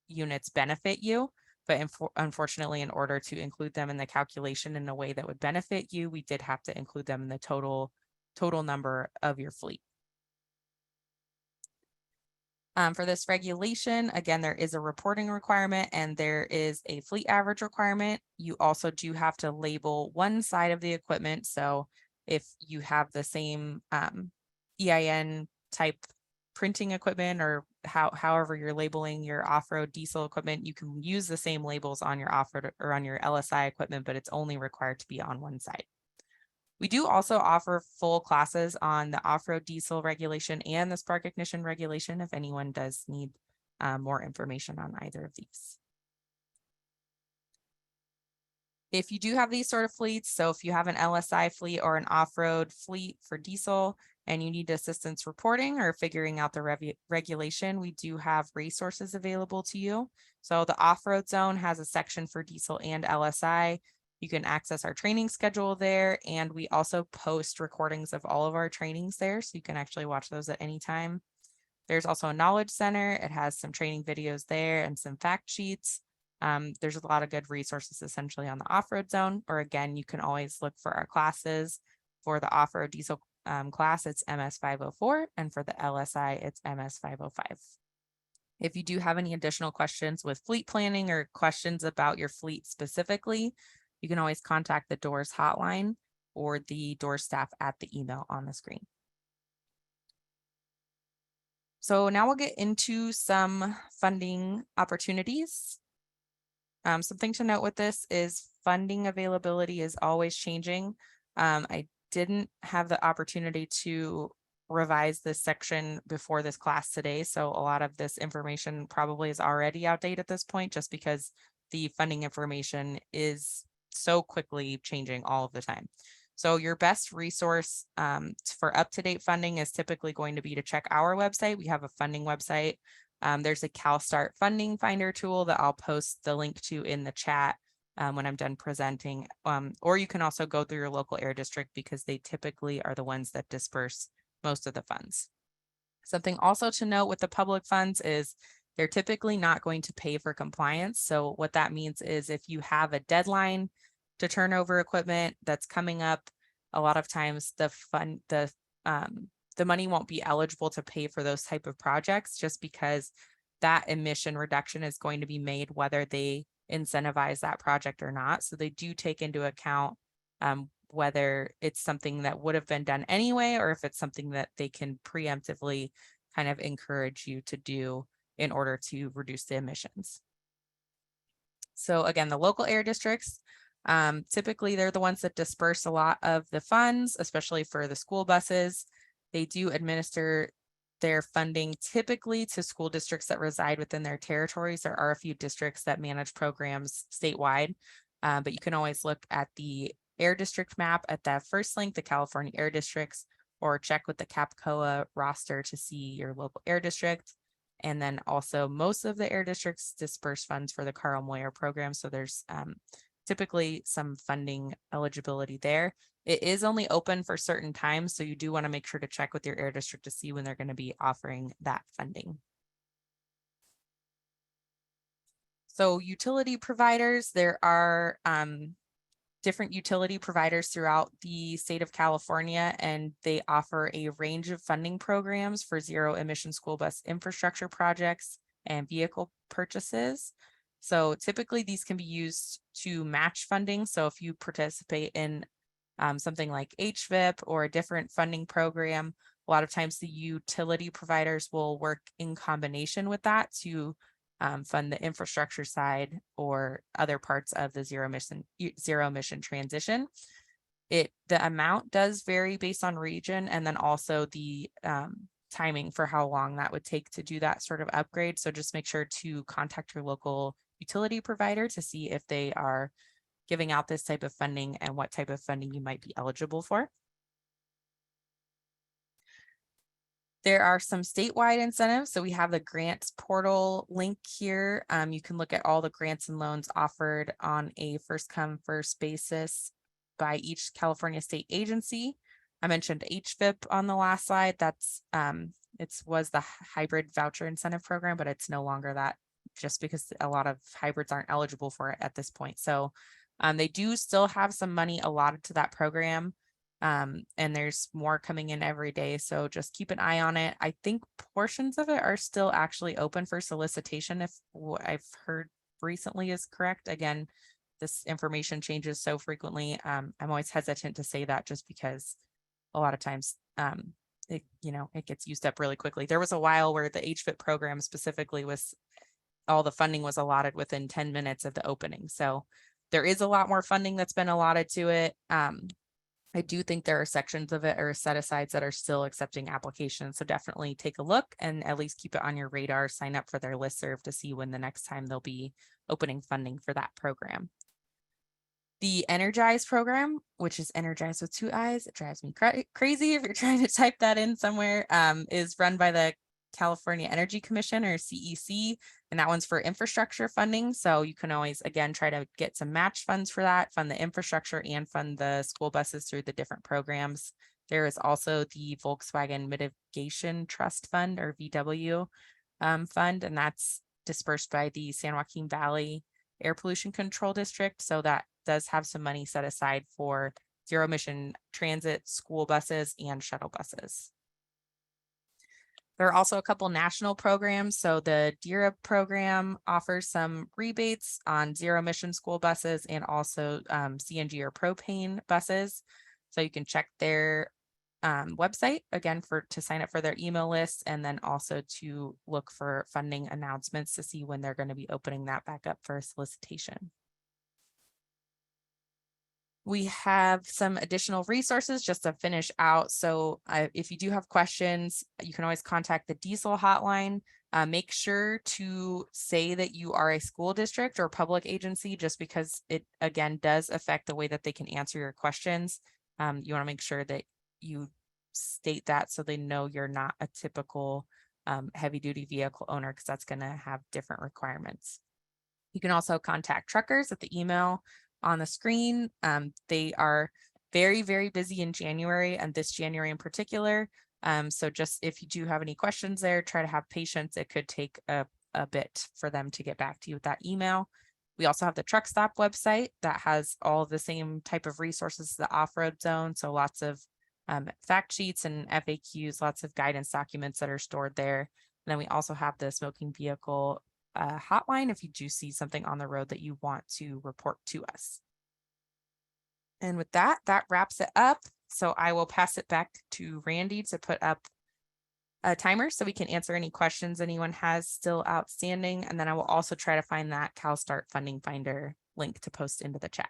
units benefit you. But unfortunately, in order to include them in the calculation in a way that would benefit you, we did have to include them in the total number of your fleet. For this regulation, again, there is a reporting requirement and there is a fleet average requirement. You also do have to label one side of the equipment. So if you have the same EIN type printing equipment, or however you're labeling your off-road diesel equipment, you can use the same labels on your off-road or on your LSI equipment, but it's only required to be on one side. We do also offer full classes on the off-road diesel regulation and the spark ignition regulation if anyone does need more information on either of these. If you do have these sort of fleets, so if you have an LSI fleet or an off-road fleet for diesel and you need assistance reporting or figuring out the regulation, we do have resources available to you. So the off-road zone has a section for diesel and LSI. You can access our training schedule there, and we also post recordings of all of our trainings there, so you can actually watch those at any time. There's also a knowledge center. It has some training videos there and some fact sheets. There's a lot of good resources essentially on the off-road zone, or again, you can always look for our classes. For the off-road diesel class, it's MS 504, and for the LSI, it's MS 505. If you do have any additional questions with fleet planning or questions about your fleet specifically, you can always contact the DOORS hotline or the DOORS staff at the email on the screen. So now we'll get into some funding opportunities. Something to note with this is funding availability is always changing. I didn't have the opportunity to revise this section before this class today, so a lot of this information probably is already outdated at this point, just because the funding information is so quickly changing all of the time. So your best resource for up-to-date funding is typically going to be to check our website. We have a funding website. There's a CalSTART funding finder tool that I'll post the link to in the chat when I'm done presenting. Or you can also go through your local air district because they typically are the ones that disperse most of the funds. Something also to note with the public funds is they're typically not going to pay for compliance. So what that means is if you have a deadline to turn over equipment that's coming up, a lot of times the money won't be eligible to pay for those type of projects, just because that emission reduction is going to be made whether they incentivize that project or not. So they do take into account whether it's something that would have been done anyway, or if it's something that they can preemptively kind of encourage you to do in order to reduce the emissions. So again, the local air districts, typically they're the ones that disperse a lot of the funds, especially for the school buses. They do administer their funding typically to school districts that reside within their territories. There are a few districts that manage programs statewide, but you can always look at the air district map at that first link, the California air districts, or check with the CAPCOA roster to see your local air district. And then also most of the air districts disperse funds for the Carl Moyer program. So there's typically some funding eligibility there. It is only open for certain times, so you do want to make sure to check with your air district to see when they're going to be offering that funding. So utility providers, there are different utility providers throughout the state of California, and they offer a range of funding programs for zero emission school bus infrastructure projects and vehicle purchases. So typically these can be used to match funding. So if you participate in something like HVIP or a different funding program, a lot of times the utility providers will work in combination with that to fund the infrastructure side or other parts of the zero emission transition. The amount does vary based on region, and then also the timing for how long that would take to do that sort of upgrade. So just make sure to contact your local utility provider to see if they are giving out this type of funding and what type of funding you might be eligible for. There are some statewide incentives. So we have the grants portal link here. You can look at all the grants and loans offered on a first come first basis by each California state agency. I mentioned HVIP on the last slide. That's it was the hybrid voucher incentive program, but it's no longer that, just because a lot of hybrids aren't eligible for it at this point. So they do still have some money allotted to that program. And there's more coming in every day. So just keep an eye on it. I think portions of it are still actually open for solicitation, if what I've heard recently is correct. Again, this information changes so frequently. I'm always hesitant to say that just because a lot of times it gets used up really quickly. There was a while where the HVIP program specifically was all the funding was allotted within 10 minutes of the opening. So there is a lot more funding that's been allotted to it. I do think there are sections of it or set asides that are still accepting applications. So definitely take a look and at least keep it on your radar. Sign up for their listserv to see when the next time they'll be opening funding for that program. The Energize program, which is Energize with 2 I's, it drives me crazy if you're trying to type that in somewhere, is run by the California Energy Commission, or CEC, and that one's for infrastructure funding. So you can always, again, try to get some match funds for that, fund the infrastructure and fund the school buses through the different programs. There is also the Volkswagen Mitigation Trust Fund, or VW fund, and that's dispersed by the San Joaquin Valley Air Pollution Control District. So that does have some money set aside for zero emission transit, school buses, and shuttle buses. There are also a couple national programs. So the DERA program offers some rebates on zero emission school buses and also CNG or propane buses. So you can check their website again to sign up for their email list, and then also to look for funding announcements to see when they're going to be opening that back up for solicitation. We have some additional resources just to finish out. So if you do have questions, you can always contact the diesel hotline. Make sure to say that you are a school district or public agency, just because it, again, does affect the way that they can answer your questions. You want to make sure that you state that so they know you're not a typical heavy duty vehicle owner, because that's going to have different requirements. You can also contact truckers at the email on the screen. They are very, very busy in January, and this January in particular. So just if you do have any questions there, try to have patience. It could take a bit for them to get back to you with that email. We also have the Truck Stop website that has all the same type of resources as the off-road zone. So lots of fact sheets and FAQs, lots of guidance documents that are stored there. And then we also have the smoking vehicle hotline if you do see something on the road that you want to report to us. And with that, that wraps it up. So I will pass it back to Randy to put up timer so we can answer any questions anyone has still outstanding. And then I will also try to find that CalSTART funding finder link to post into the chat.